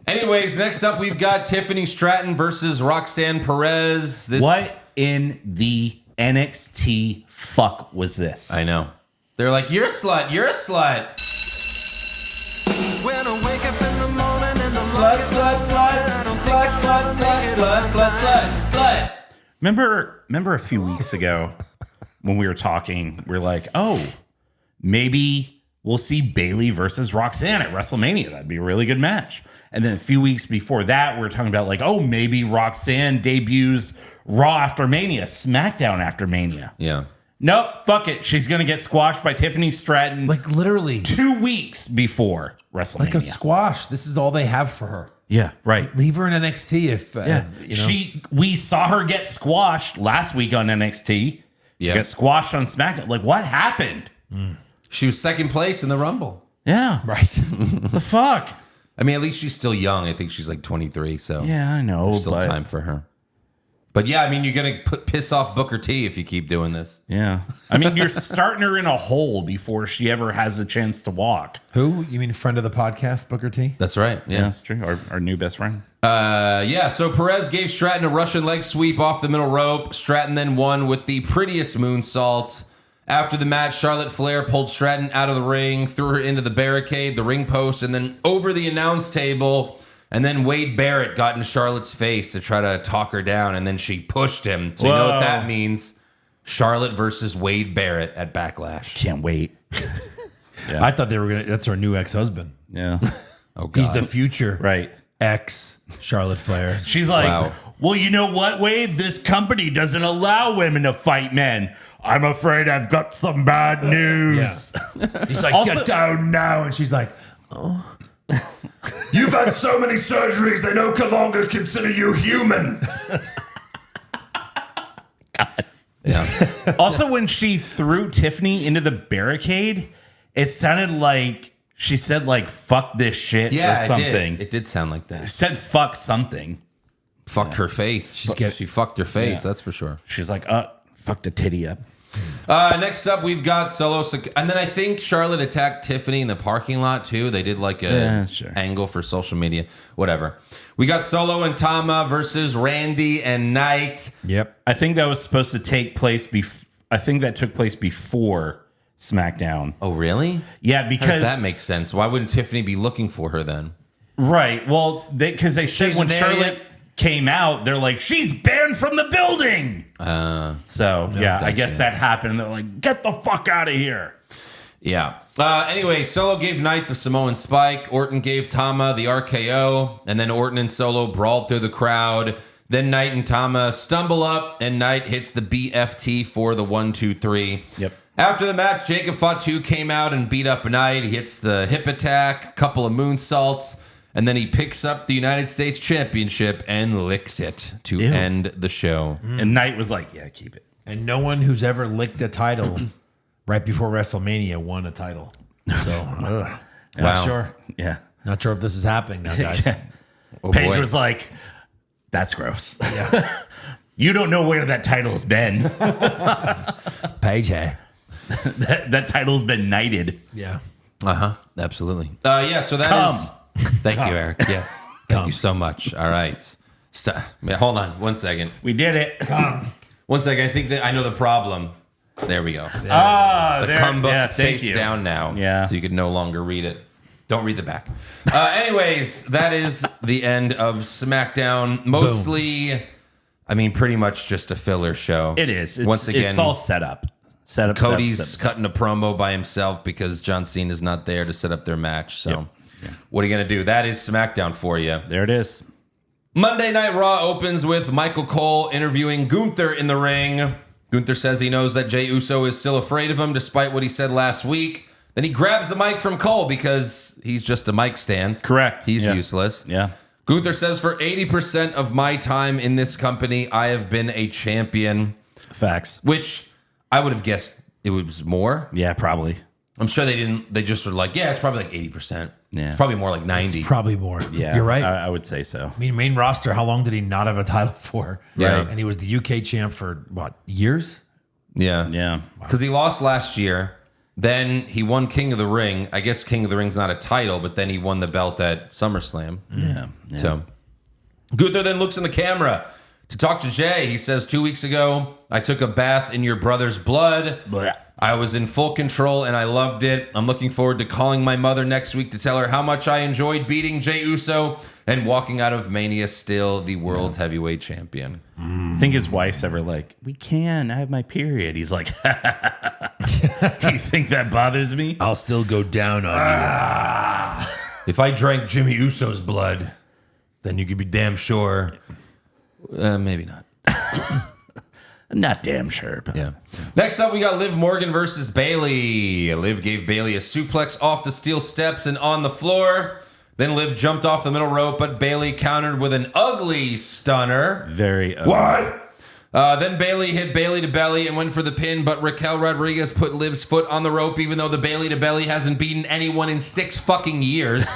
Anyways, next up we've got Tiffany Stratton versus Roxanne Perez. What in the NXT fuck was this? I know. They're like, you're a slut. You're a slut. When I wake up in the morning and the Slut, slut, slut. Slut, slut, slut, slut, slut, slut, slut. Remember a few weeks ago when we were talking, we're like, oh, maybe we'll see Bayley versus Roxanne at WrestleMania. That'd be a really good match. And then a few weeks before that, we were talking about like, oh, maybe Roxanne debuts Raw after Mania, SmackDown after Mania. Yeah. Nope, fuck it. She's going to get squashed by Tiffany Stratton Like literally, 2 weeks before WrestleMania. like a squash. This is all they have for her. Yeah, right. Leave her in NXT if, you know. We saw her get squashed last week on NXT. Yeah. She got squashed on SmackDown. Like, what happened? She was second place in the Rumble. Yeah. Right. The fuck? I mean, at least she's still young. I think she's like 23, so Yeah, I know. there's still but, time for her. But yeah, I mean, you're going to piss off Booker T if you keep doing this. Yeah. I mean, you're starting her in a hole before she ever has a chance to walk. Who? You mean friend of the podcast, Booker T? That's right. Yeah, Yeah. that's true. Our new best friend. Yeah, so Perez gave Stratton a Russian leg sweep off the middle rope. Stratton then won with the prettiest moonsault. After the match, Charlotte Flair pulled Stratton out of the ring, threw her into the barricade, the ring post, and then over the announce table. And then Wade Barrett got in Charlotte's face to try to talk her down, and then she pushed him. So you know what that means. Charlotte versus Wade Barrett at Backlash. Can't wait. I thought they were going to, that's her new ex-husband. Yeah. Oh, God. He's the future Right. ex Charlotte Flair. She's like, Wow. well, you know what, Wade? This company doesn't allow women to fight men. I'm afraid I've got some bad news. He's like, Also- get down now. And she's like, You've had so many surgeries, they no longer consider you human. Yeah. Also, when she threw Tiffany into the barricade, it sounded like she said, like, fuck this shit Yeah, or something. It did sound like that. Said fuck something. Fuck her face. She fucked her face, that's for sure. She's like, fucked a titty up. Next up, we've got Solo. And then I think Charlotte attacked Tiffany in the parking lot, too. They did like a sure. angle for social media. Whatever. We got Solo and Tama versus Randy and Knight. yep. I think that was supposed to take place I think that took place before SmackDown. Oh, really? Yeah, How because does that make sense? Why wouldn't Tiffany be looking for her then? right. Well, because they said She's when there Charlotte yet? came out, they're like, she's banned from the building. So yeah, I gotcha. guess that happened. They're like, get the fuck out of here. Yeah. Anyway, Solo gave Knight the Samoan Spike. Orton gave Tama the RKO. And then Orton and Solo brawled through the crowd. Then Knight and Tama stumble up, and Knight hits the BFT for the 1-2-3. Yep. After the match, Jacob Fatu came out and beat up Knight. He hits the hip attack, a couple of moonsaults, and then he picks up the United States Championship and licks it to end the show. And Knight was like, yeah, keep it. And no one who's ever licked a title right before WrestleMania won a title. So, Wow. not sure. Yeah. Not sure if this is happening now, guys. Oh, Paige boy. was like, that's gross. You don't know where that title's been. Paige, hey. that title's been knighted. Yeah. Uh-huh. Absolutely. Yeah, so that is... Thank you, Eric. Yes. Thank you so much. All right. Hold on 1 second. We did it. 1 second. I think that I know the problem. There we go. The Come book thank face you. down now. Yeah. So you could no longer read it. Don't read the back. Anyways, that is the end of SmackDown. Mostly, I mean, pretty much just a filler show. It is. Once again, it's all set up. Cody's cutting a promo by himself because John Cena's not there to set up their match. So what are you going to do? That is SmackDown for you. There it is. Monday Night Raw opens with Michael Cole interviewing Gunther in the ring. Gunther says he knows that Jey Uso is still afraid of him despite what he said last week. Then he grabs the mic from Cole because he's just a mic stand. Correct. He's useless. Yeah. Gunther says, for 80% of my time in this company, I have been a champion. Facts. Which I would have guessed it was more. Yeah, probably. I'm sure they didn't. They just were like, yeah, it's probably like 80%. Yeah. It's probably more like 90. It's probably more. Yeah. You're right. I would say so. I mean, main roster, how long did he not have a title for? Yeah. Right. And he was the UK champ for, what, years? Yeah. Yeah. Because he lost last year. Then he won King of the Ring. I guess King of the Ring's not a title, but then he won the belt at SummerSlam. Yeah. So Gunther then looks in the camera to talk to Jay. He says, 2 weeks ago, I took a bath in your brother's blood. Blah. I was in full control and I loved it. I'm looking forward to calling my mother next week to tell her how much I enjoyed beating Jey Uso and walking out of Mania still the world heavyweight champion. I think his wife's ever like, I have my period. He's like, you think that bothers me? I'll still go down on you. If I drank Jimmy Uso's blood, then you could be damn sure. Maybe not. I'm not damn sure. But Yeah. Next up, we got Liv Morgan versus Bayley. Liv gave Bayley a suplex off the steel steps and on the floor. Then Liv jumped off the middle rope, but Bayley countered with an ugly stunner. Very. What? Then Bayley hit Bayley to belly and went for the pin, but Raquel Rodriguez put Liv's foot on the rope, even though the Bayley to belly hasn't beaten anyone in 6 fucking years.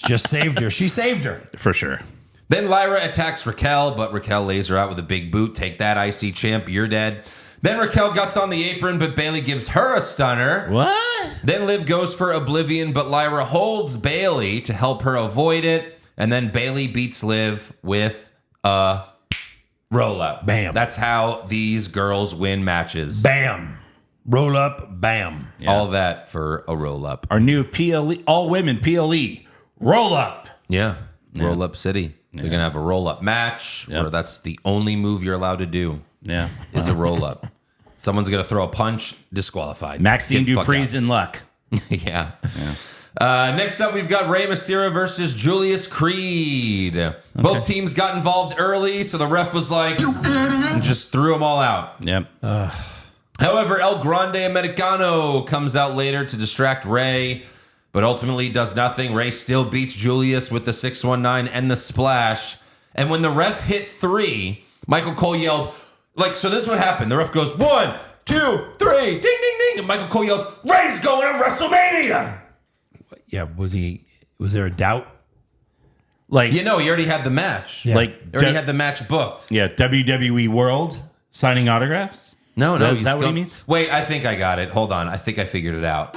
Just saved her. She saved her. For sure. Then Lyra attacks Raquel, but Raquel lays her out with a big boot. Take that, IC champ, you're dead. Then Raquel guts on the apron, but Bayley gives her a stunner. What? Then Liv goes for Oblivion, but Lyra holds Bayley to help her avoid it. And then Bayley beats Liv with a roll-up. Bam. That's how these girls win matches. Bam. Roll up. Bam. All that for a roll-up. Our new PLE, all women PLE, roll up. Yeah. Roll-up city. They're going to have a roll-up match where that's the only move you're allowed to do Yeah. is a roll-up. Someone's going to throw a punch, disqualified. Maxine Get the fuck Dupree's out. in luck. Yeah. Next up, we've got Rey Mysterio versus Julius Creed. Both teams got involved early, so the ref was like, and just threw them all out. Yep. However, El Grande Americano comes out later to distract Rey, but ultimately does nothing. Rey still beats Julius with the 619 and the splash. And when the ref hit 3, Michael Cole yelled, so this is what happened. The ref goes, 1, 2, 3, ding, ding, ding. And Michael Cole yells, Ray's going to WrestleMania. Yeah. Was there a doubt? Like, he already had the match. Yeah. like, He already had the match booked. yeah, WWE World signing autographs. No, Is that what he means? Wait, I think I got it. Hold on. I think I figured it out.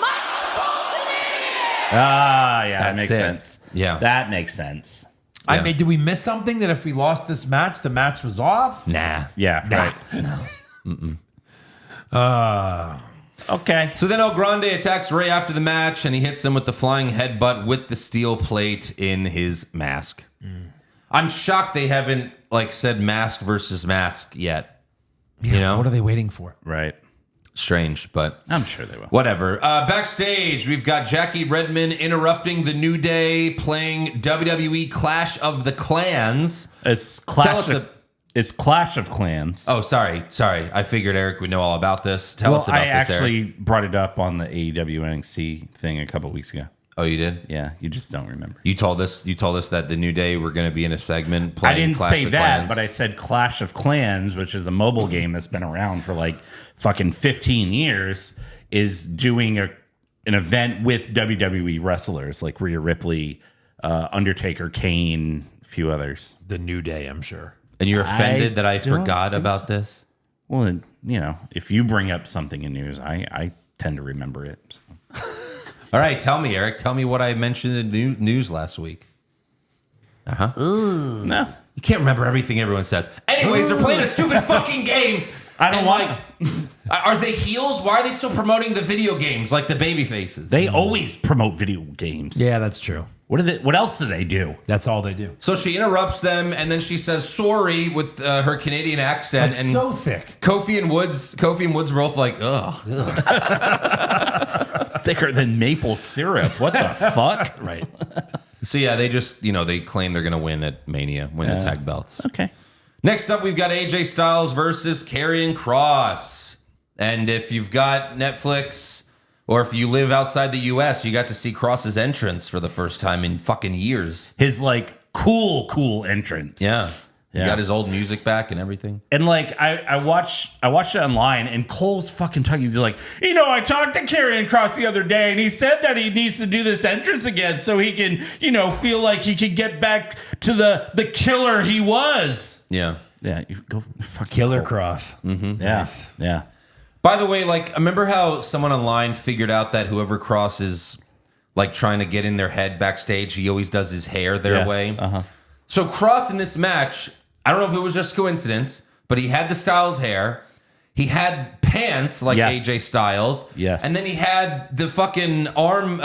Ah, yeah, that That's makes it. sense. Yeah. That makes sense. I Yeah. mean, did we miss something that if we lost this match, the match was off? Nah. Yeah, right. Okay. So then El Grande attacks Rey after the match, and he hits him with the flying headbutt with the steel plate in his mask. I'm shocked they haven't said mask versus mask yet. What are they waiting for? Right. Strange, but I'm sure they will. whatever. Backstage, we've got Jackie Redmond interrupting the New Day, playing WWE Clash of the Clans. It's Tell us It's Clash of Clans. Oh, sorry. I figured Eric would know all about this. Tell us about I this, actually Eric. brought it up on the AEW NXT thing a couple weeks ago. Oh, you did? Yeah, you just don't remember. You told us that the New Day were going to be in a segment playing I didn't Clash say of that, Clans. but I said Clash of Clans, which is a mobile game that's been around for fucking 15 years, is doing an event with WWE wrestlers like Rhea Ripley, Undertaker, Kane, a few others. The New Day, I'm sure. And you're offended that I don't forgot think about this? Well, if you bring up something in news, I tend to remember it. So. All right, tell me, Eric. Tell me what I mentioned in the news last week. No, You can't remember everything everyone says. Anyways, they're playing a stupid fucking game. I don't And, like. Are they heels? Why are they still promoting the video games like the baby faces? They always promote video games. Yeah, that's true. What else do they do? That's all they do. So she interrupts them, and then she says sorry with her Canadian accent. It's and so thick. Kofi and Woods were both like, ugh. Thicker than maple syrup. What the fuck? Right. So yeah, they just, they claim they're going to win at Mania, win the tag belts. Okay. Next up, we've got AJ Styles versus Karrion Kross. And if you've got Netflix, or if you live outside the U.S., you got to see Kross's entrance for the first time in fucking years. His like cool entrance. Yeah. He Yeah. got his old music back and everything. And like I watched it online, and Cole's fucking talking. He's like, I talked to Karrion Kross the other day, and he said that he needs to do this entrance again so he can, feel like he can get back to the killer he was. Yeah. Yeah, you go fuck Killer Cole. Cross. Yeah, Nice. yeah. By the way, like, remember how someone online figured out that whoever Kross is, like, trying to get in their head backstage, he always does his hair their Yeah. way? Uh-huh. So Kross in this match, I don't know if it was just coincidence, but he had the Styles hair. He had pants like Yes. AJ Styles. Yes. And then he had the fucking arm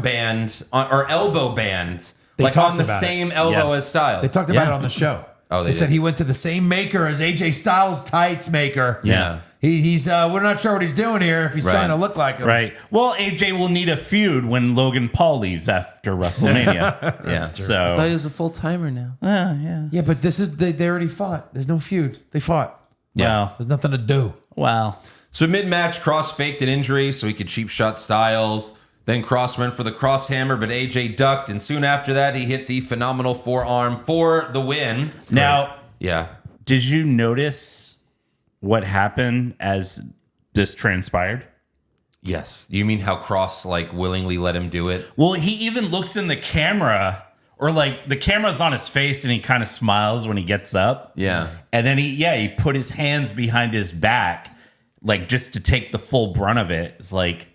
band or elbow band, They like on talked the about same elbow Yes. as Styles. They talked about Yeah. it on the show. Oh, they said did. he went to the same maker as AJ Styles tights maker. Yeah. He's we're not sure what he's doing here if he's Right. trying to look like him. Right. Well, AJ will need a feud when Logan Paul leaves after WrestleMania. Yeah. So he was a full timer now. yeah. Yeah, but this is they already fought. There's no feud. They fought. Wow. There's nothing to do. Wow. So mid-match, Kross faked an injury so he could cheap shot Styles. Then Kross went for the cross hammer, but AJ ducked, and soon after that, he hit the phenomenal forearm for the win. Now, Yeah. did you notice what happened as this transpired? Yes. You mean how Kross, like, willingly let him do it? Well, he even looks in the camera, or like the camera's on his face, and he kind of smiles when he gets up. Yeah. And then he put his hands behind his back, like just to take the full brunt of it. It's like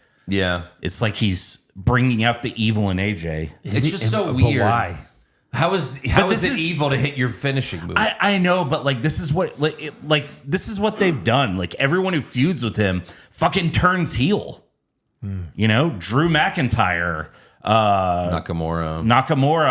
he's bringing out the evil in AJ. It's just so But weird. why? How is this it is- evil to hit your finishing move? I know, but like this is what this is what they've done. Like everyone who feuds with him fucking turns heel. Drew McIntyre, Nakamura.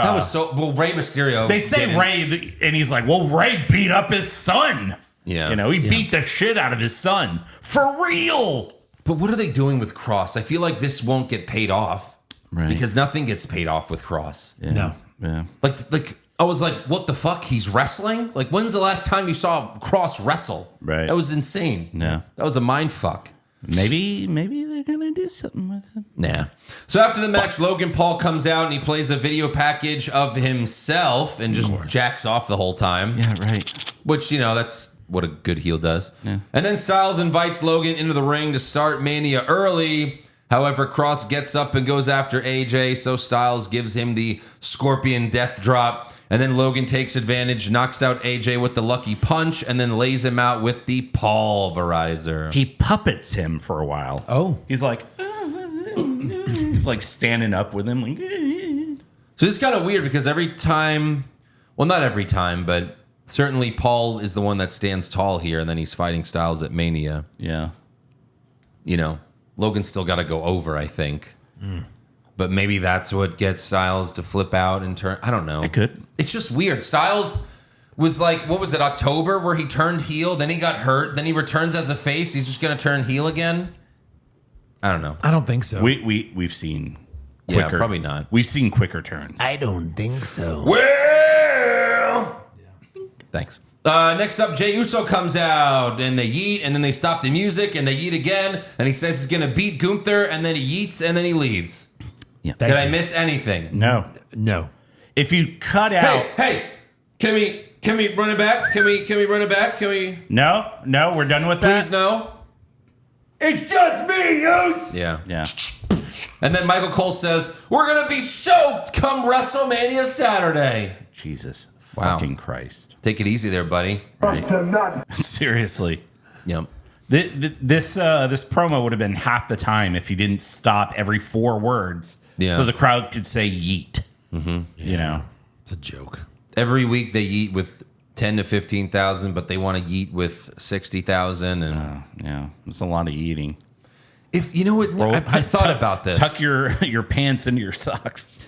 That was so. Well, Rey Mysterio. They say didn't. Ray, and he's like, well, Ray beat up his son. Yeah. He beat the shit out of his son for real. But what are they doing with Kross? I feel like this won't get paid off. Right. Because nothing gets paid off with Kross. Yeah. No. Yeah. Like I was like, what the fuck? He's wrestling? Like, when's the last time you saw Kross wrestle? Right. That was insane. Yeah. That was a mind fuck. Maybe they're gonna do something with him. Nah. So after the match, Logan Paul comes out and he plays a video package of himself and just jacks off the whole time. Yeah, right. Which, that's what a good heel does. Yeah. And then Styles invites Logan into the ring to start Mania early. However, Kross gets up and goes after AJ, so Styles gives him the Scorpion Death Drop. And then Logan takes advantage, knocks out AJ with the Lucky Punch, and then lays him out with the Pulverizer. He puppets him for a while. Oh. He's like, he's like standing up with him. Like, So this is kind of weird because every time, well, not every time, but certainly Paul is the one that stands tall here, and then he's fighting Styles at Mania. yeah. Logan's still got to go over, I think. But maybe that's what gets Styles to flip out and turn. I don't know. It could. It's just weird. Styles was like, what was it, October, where he turned heel, then he got hurt, then he returns as a face. He's just going to turn heel again? I don't know. I don't think so. We've seen Yeah, quicker. probably not. We've seen quicker turns. I don't think so. Well, thanks. Next up, Jey Uso comes out and they yeet, and then they stop the music and they yeet again, and he says he's gonna beat Gunther, and then he yeets and then he leaves. Yeah. Did I miss anything? No. No. If you cut out, Hey, can we run it back? Can we run it back? Can we no, we're done with that. please no? It's just me, Use! Yeah. Yeah. And then Michael Cole says, we're gonna be soaked come WrestleMania Saturday. Jesus. Wow. Fucking Christ. Take it easy there, buddy. Seriously. Yep. This promo would have been half the time if you didn't stop every 4 words, Yeah. so the crowd could say yeet. Mm-hmm. It's a joke. Every week they yeet with 10 to 15,000, but they want to yeet with 60,000. And Yeah, it's a lot of eating. if you know what, I thought about this. Tuck your pants into your socks.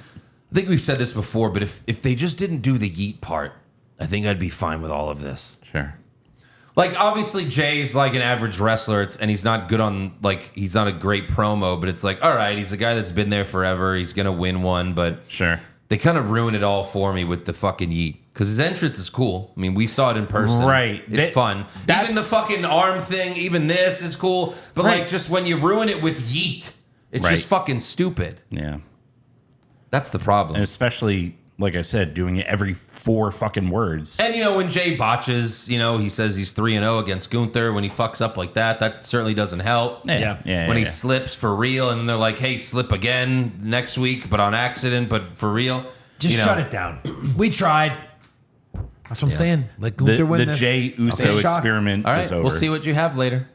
I think we've said this before, but if they just didn't do the yeet part, I think I'd be fine with all of this. Sure. Like, obviously, Jay's like an average wrestler, and he's not good on, like, he's not a great promo, but it's like, all right, he's a guy that's been there forever. He's going to win one, but Sure. they kind of ruined it all for me with the fucking yeet. Because his entrance is cool. I mean, we saw it in person. Right. It's fun. Even the fucking arm thing, even this is cool. But, like, just when you ruin it with yeet, it's just fucking stupid. Yeah. That's the problem. And especially, like I said, doing it every 4 fucking words. And, when Jay botches, he says he's 3-0 against Gunther. When he fucks up like that certainly doesn't help. Yeah. When he slips for real, and then they're like, hey, slip again next week, but on accident, but for real. Just shut it down. We tried. That's what I'm saying. Let Gunther win The this. Jay Uso experiment All right, is over. we'll see what you have later.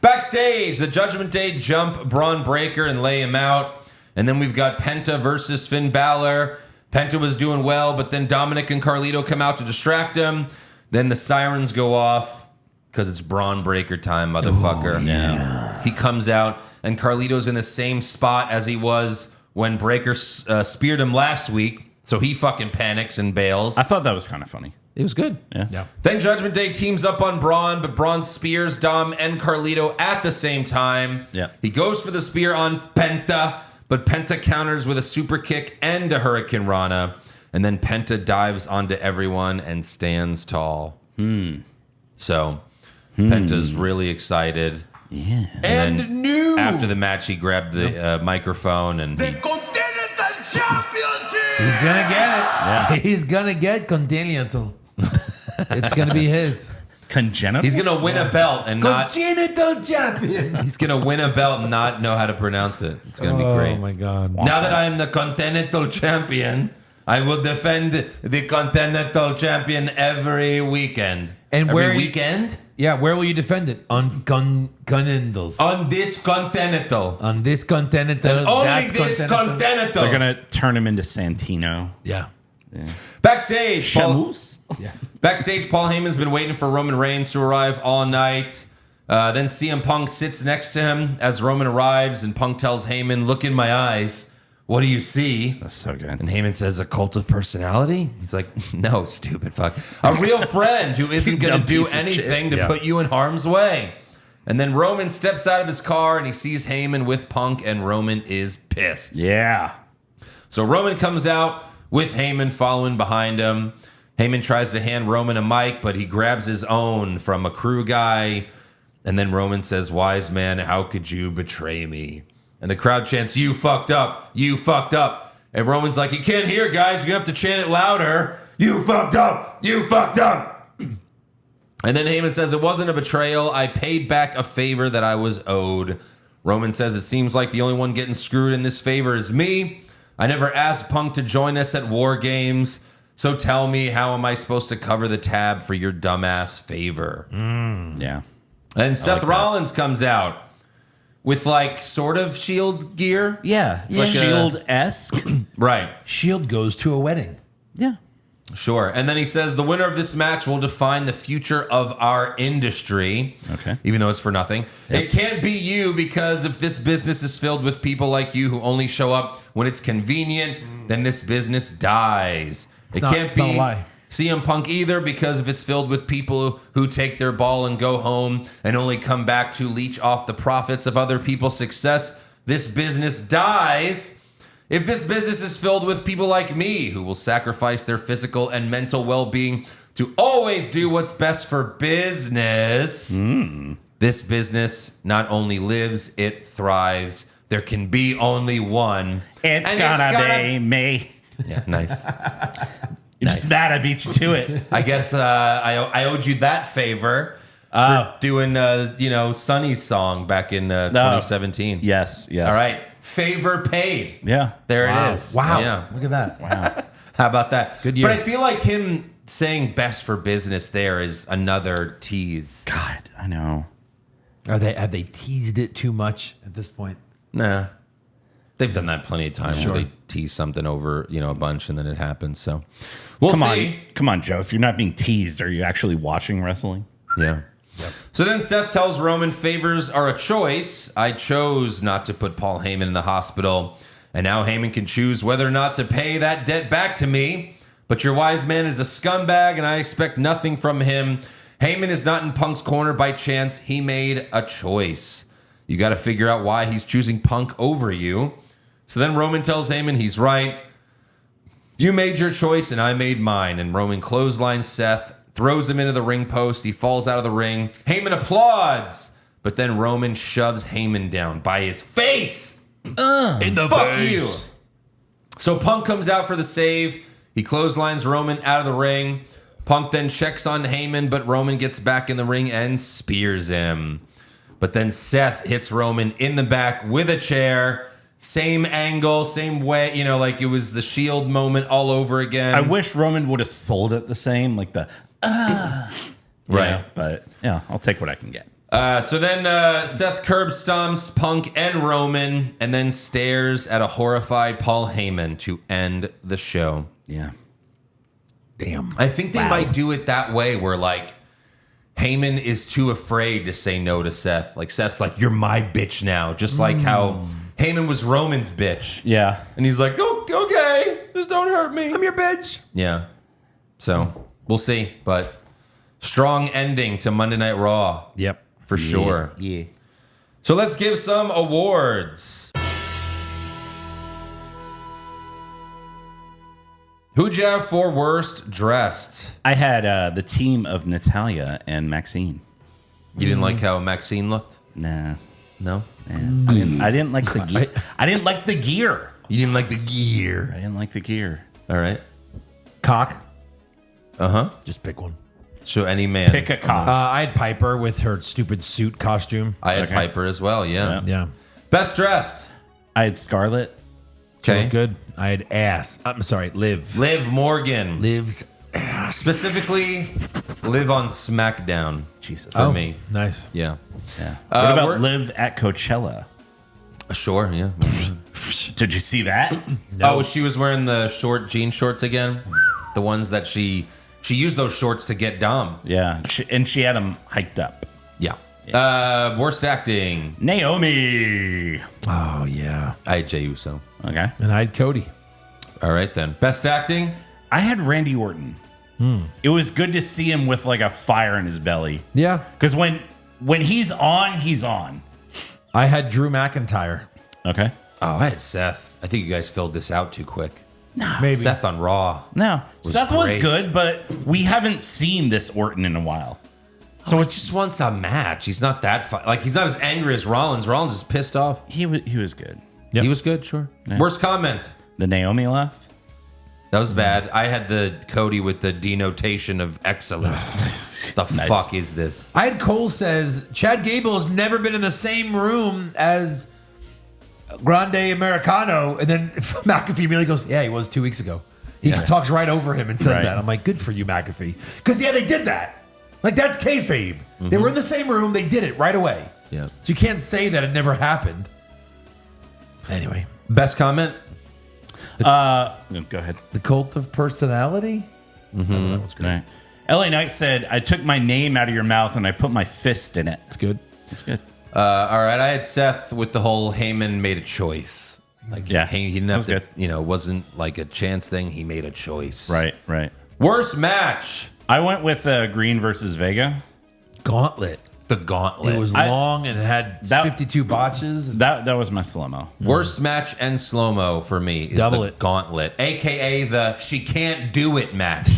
Backstage, the Judgment Day jump Braun Breaker and lay him out. And then we've got Penta versus Finn Balor. Penta was doing well, but then Dominic and Carlito come out to distract him. Then the sirens go off because it's Braun Breaker time, motherfucker. yeah. He comes out, and Carlito's in the same spot as he was when Breaker speared him last week. So he fucking panics and bails. I thought that was kind of funny. It was good. Yeah. Then Judgment Day teams up on Braun, but Braun spears Dom and Carlito at the same time. Yeah. He goes for the spear on Penta, but Penta counters with a super kick and a Hurricane Rana. And then Penta dives onto everyone and stands tall. So Penta's really excited. Yeah. And then new. after the match, he grabbed the microphone and he He's gonna get it. Yeah. He's gonna get Continental. It's gonna be his. Congenital? he's gonna win a belt and not. Congenital champion. He's gonna win a belt and not know how to pronounce it. It's gonna be great. Oh my god. Now that I am the Continental Champion, I will defend the Continental Champion every weekend. And every where you- weekend? Yeah, where will you defend it? On Continentals. On this Continental. On this Continental. And only that this Continental. They're going to turn him into Santino. Yeah. Backstage, Paul Yeah. Paul Heyman's been waiting for Roman Reigns to arrive all night. Then CM Punk sits next to him as Roman arrives, and Punk tells Heyman, "Look in my eyes. What do you see?" That's so good. And Heyman says, "A cult of personality?" He's like, "No, stupid fuck. A real friend who isn't going to Dumb do piece of anything shit. to put you in harm's way." And then Roman steps out of his car and he sees Heyman with Punk, and Roman is pissed. Yeah. So Roman comes out with Heyman following behind him. Heyman tries to hand Roman a mic, but he grabs his own from a crew guy. And then Roman says, "Wise man, how could you betray me?" And the crowd chants, "You fucked up. You fucked up." And Roman's like, "You can't hear, guys. You have to chant it louder. You fucked up. You fucked up." And then Heyman says, "It wasn't a betrayal. I paid back a favor that I was owed." Roman says, "It seems like the only one getting screwed in this favor is me. I never asked Punk to join us at War Games. So tell me, how am I supposed to cover the tab for your dumbass favor?" Yeah. And Seth that. Rollins comes out with like sort of Shield gear. Yeah. like a- Shield-esque. Right. Shield goes to a wedding. Yeah. Sure. And then he says, "The winner of this match will define the future of our industry." Okay. Even though it's for nothing. "It can't be you, because if this business is filled with people like you who only show up when it's convenient, then this business dies. It not- can't it's not be a lie. CM Punk either, because if it's filled with people who take their ball and go home and only come back to leech off the profits of other people's success, this business dies. If this business is filled with people like me who will sacrifice their physical and mental well-being to always do what's best for business, this business not only lives, it thrives. There can be only one. It's And gonna be me. Yeah, nice. You're just mad I beat you to it. I guess I owed you that favor for doing, Sonny's song back in 2017. Yes. All right. Favor paid. Yeah. There it is. Wow. Yeah. Look at that. Wow. How about that? Good year. But I feel like him saying best for business there is another tease. God, I know. Have they teased it too much at this point? Nah. They've done that plenty of times where they tease something over, a bunch and then it happens. So we'll see. Come on, Joe. If you're not being teased, are you actually watching wrestling? Yeah. So then Seth tells Roman favors are a choice. I chose not to put Paul Heyman in the hospital And now Heyman can choose whether or not to pay that debt back to me. But your wise man is a scumbag, and I expect nothing from him. Heyman is not in Punk's corner by chance. He made a choice. You got to figure out why he's choosing Punk over you. So then Roman tells Heyman he's right. You made your choice, and I made mine. And Roman clotheslines Seth, throws him into the ring post. He falls out of the ring. Heyman applauds. But then Roman shoves Heyman down by his face. In the Fuck face. you. So Punk comes out for the save. He clotheslines Roman out of the ring. Punk then checks on Heyman, but Roman gets back in the ring and spears him. But then Seth hits Roman in the back with a chair. Same angle, same way. You know, like it was the Shield moment all over again. I wish Roman would have sold it the same, like the Right. Yeah, but yeah, I'll take what I can get. So then Seth curb stomps Punk and Roman and then stares at a horrified Paul Heyman to end the show. Yeah. Damn. I think they might do it that way where like Heyman is too afraid to say no to Seth. Like Seth's like, you're my bitch now. Just like how Heyman was Roman's bitch. Yeah. And he's like, oh, okay, just don't hurt me. I'm your bitch. Yeah. So we'll see. But strong ending to Monday Night Raw. Yep. For sure. Yeah. So let's give some awards. Who'd you have for worst dressed? I had the team of Natalia and Maxine. You didn't like how Maxine looked? Nah. No? I didn't like the gear. I didn't like the gear. You didn't like the gear. I didn't like the gear. All right. Cock. Uh-huh. Just pick one. So any man. Pick a cop. I had Piper with her stupid suit costume. I had Okay. Piper as well, yeah. Yeah. Best dressed. I had Scarlett. Okay. Good. I had ass. I'm sorry. Liv. Liv Morgan. Liv's. Specifically, Liv on SmackDown. Jesus. For me. Nice. Yeah. Yeah. What about we're- Liv at Coachella? Sure, yeah. Did you see that? Oh, she was wearing the short jean shorts again? The ones that she used those shorts to get Dom. Yeah. And she had them hiked up. Yeah. Worst acting. Naomi. Oh, yeah. I had Jey Uso. Okay. And I had Cody. All right, then. Best acting? I had Randy Orton. It was good to see him with like a fire in his belly. Yeah. Because when he's on, he's on. I had Drew McIntyre. Okay. Oh, I had Seth. I think you guys filled this out too quick. Maybe. Seth on Raw. No. Seth was great. good, but we haven't seen this Orton in a while. So it just wants a match. He's not that like he's not as angry as Rollins. Rollins is pissed off. He was good. Yep. He was good, sure. Worst comment. The Naomi laugh. That was bad. I had the Cody with the denotation of excellence. The fuck is this? I had Cole says Chad Gable has never been in the same room as Grande Americano, and then McAfee really goes, "Yeah, he was 2 weeks ago." He talks right over him and says Right. that. I'm like, "Good for you, McAfee," because they did that. Like that's kayfabe. They were in the same room. They did it right away. Yeah. So you can't say that it never happened. Anyway, Best comment? Go ahead. the cult of personality. I thought that was great. Right. LA Knight said, "I took my name out of your mouth and I put my fist in it." It's good. It's good. All right, I had Seth with the whole Heyman made a choice. Like, Yeah, he didn't have that was to, it wasn't like a chance thing. He made a choice. Right. Worst match? I went with Green versus Vega. Gauntlet. The Gauntlet. It was long and it had that- 52 botches. That was my slow-mo. Worst match and slow-mo for me is Double the it. Gauntlet, a.k.a. the she can't do it match.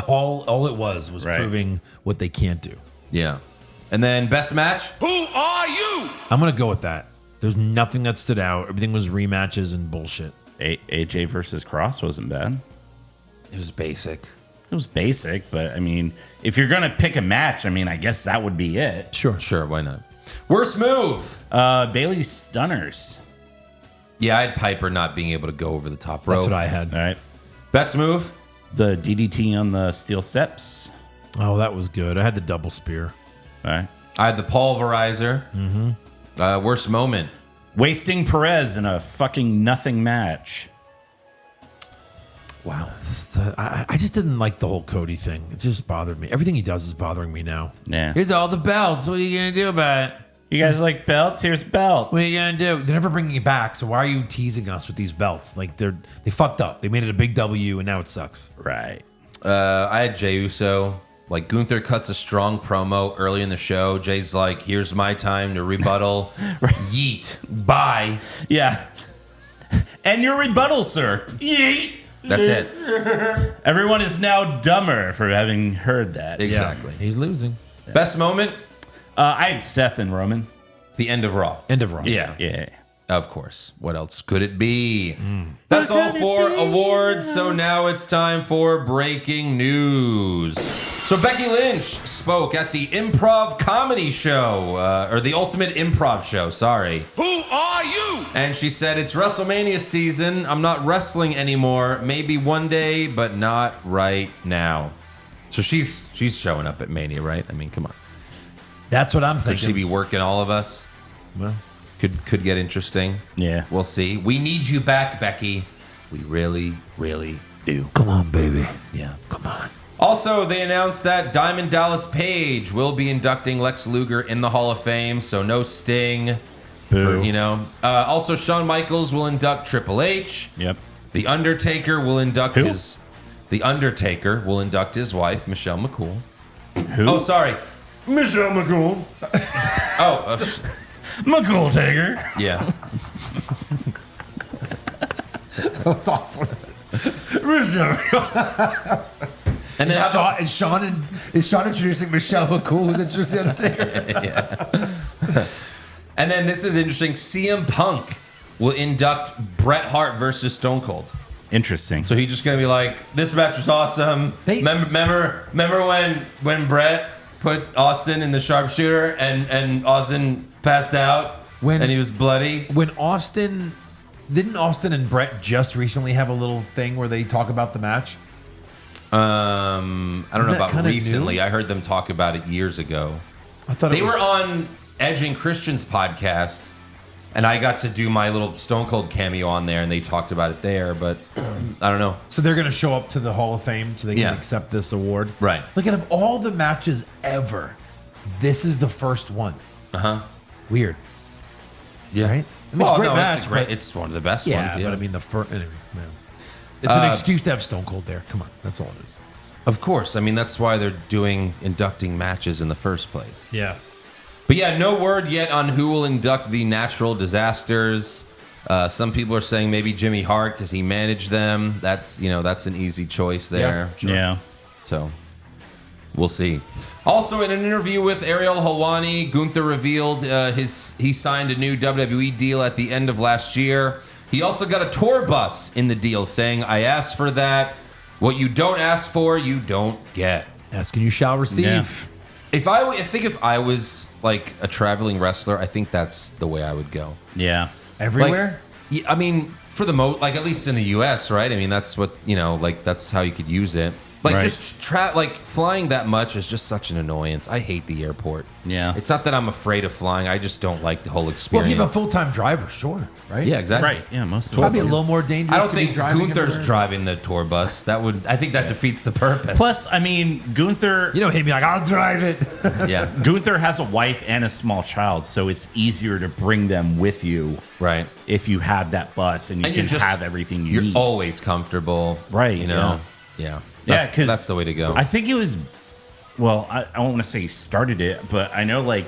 all it was Right. proving what they can't do. Yeah. And then best match? I'm gonna go with that. There's nothing that stood out. Everything was rematches and bullshit. AJ versus Cross wasn't bad. It was basic. It was basic, but I mean, if you're gonna pick a match, I mean, I guess that would be it. Sure, why not? Worst move? Bailey's stunners. Yeah, I had Piper not being able to go over the top rope. That's what I had. All right. Best move? The DDT on the steel steps. Oh, that was good. I had the double spear. All right. I had the pulverizer. Mm-hmm. Worst moment? Wasting Perez in a fucking nothing match. Wow. I just didn't like the whole Cody thing. It just bothered me. Everything he does is bothering me now. Yeah. Here's all the belts. What are you gonna do about it? You guys like belts? Here's belts. What are you gonna do? They're never bringing it back. So why are you teasing us with these belts? Like they fucked up. They made it a big W, and now it sucks. Right. I had Jey Uso. Like Gunther cuts a strong promo early in the show. Jay's like, "Here's my time to rebuttal." Yeet. Bye. Yeah. And your rebuttal, sir. Yeet. That's it. Everyone is now dumber for having heard that. Exactly. He's losing. Best moment? I had Seth and Roman. The end of Raw. End of Raw. Yeah. Yeah. Of course. What else could it be? That's all for awards. So now it's time for breaking news. So Becky Lynch spoke at the Improv Comedy Show, or the Ultimate Improv Show, sorry. Who are you? And she said, it's WrestleMania season. I'm not wrestling anymore. Maybe one day, but not right now. So she's showing up at Mania, right? I mean, come on. That's what I'm Could thinking. she be working all of us? Well, Could get interesting. Yeah. We'll see. We need you back, Becky. We really, really do. come on, baby. Yeah. Come on. Also, they announced that Diamond Dallas Page will be inducting Lex Luger in the Hall of Fame, so no Sting. Boo. Also, Shawn Michaels will induct Triple H. Yep. The Undertaker will induct Who? his wife, Michelle McCool. Who? Oh, sorry. Michelle McCool. McCool Taker. Yeah. That's awesome. And then how Is Sean introducing Michelle McCool, who's introducing the Undertaker? And then this is interesting. CM Punk will induct Bret Hart versus Stone Cold. Interesting. So he's just gonna be like, "This match was awesome." Remember when Bret put Austin in the sharpshooter and Austin passed out and he was bloody. Didn't Austin and Brett just recently have a little thing where they talk about the match? I don't know that about kinda recently. new? I heard them talk about it years ago. I thought They were on Edge and Christian's podcast, and I got to do my little Stone Cold cameo on there, and they talked about it there. But I don't know. So they're going to show up to the Hall of Fame so they can Yeah. accept this award. Right. Look at of all the matches ever, this is the first one. Weird. Yeah. Right? I mean, it's a great no, match, it's great. but- It's one of the best Yeah, ones. but I mean the first. Anyway, man. It's an excuse to have Stone Cold there. Come on, that's all it is. Of course. I mean, that's why they're doing inducting matches in the first place. Yeah. But yeah, no word yet on who will induct the natural disasters. Some people are saying maybe Jimmy Hart because he managed them. That's an easy choice there. Yeah. So we'll see. Also, in an interview with Ariel Helwani, Gunther revealed he signed a new WWE deal at the end of last year. He also got a tour bus in the deal, saying, "I asked for that. What you don't ask for, you don't get." Asking you shall receive. Yeah. If I was like a traveling wrestler, I think that's the way I would go. Yeah. Everywhere? Yeah, I mean, for the like at least in the U.S., right? I mean, that's what like that's how you could use it. Like Right. just flying that much is just such an annoyance. I hate the airport. Yeah. It's not that I'm afraid of flying. I just don't like the whole Well, experience. if you have a full-time driver, sure, right? Yeah, exactly. Right. Yeah. Most of Probably a it. little more dangerous. I don't to be think driving Gunther's everywhere. driving the tour bus. I think that defeats the purpose. Plus, I mean, Gunther. You don't hit me like I'll drive it. Yeah. Gunther has a wife and a small child, so it's easier to bring them with you Right. if you have that bus and you And can you're just- have everything you You're need. always comfortable. Right, You know? Yeah. Yeah, because that's the way to go. I think it was. Well, I don't want to say he started it, but I know like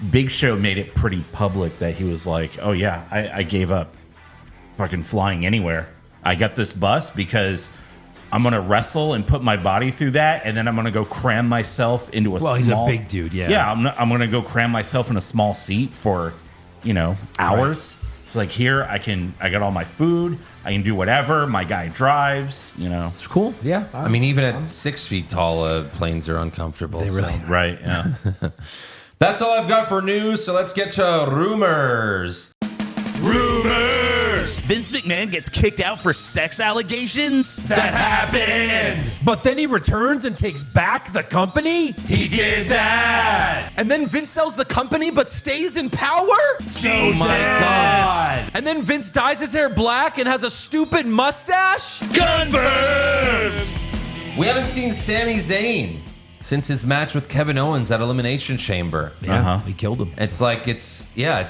Big Show made it pretty public that he was like, "Oh yeah, I gave up fucking flying anywhere. I got this bus because I'm gonna wrestle and put my body through that, and then I'm gonna go cram myself into a Well, small." he's a big dude, yeah. Yeah, I'm gonna go cram myself in a small seat for, hours. It's like here I got all my food. I can do whatever. My guy drives. It's cool. Yeah. I mean, even at 6 feet tall, planes are uncomfortable. They really so. Right. Yeah. That's all I've got for news, so let's get to rumors. Rumors. Vince McMahon gets kicked out for sex allegations? That happened. But then he returns and takes back the company? He did that. And then Vince sells the company but stays in power? Oh my God. And then Vince dyes his hair black and has a stupid mustache? Confirmed. We haven't seen Sami Zayn since his match with Kevin Owens at Elimination Chamber. Yeah, he killed him. It's like it's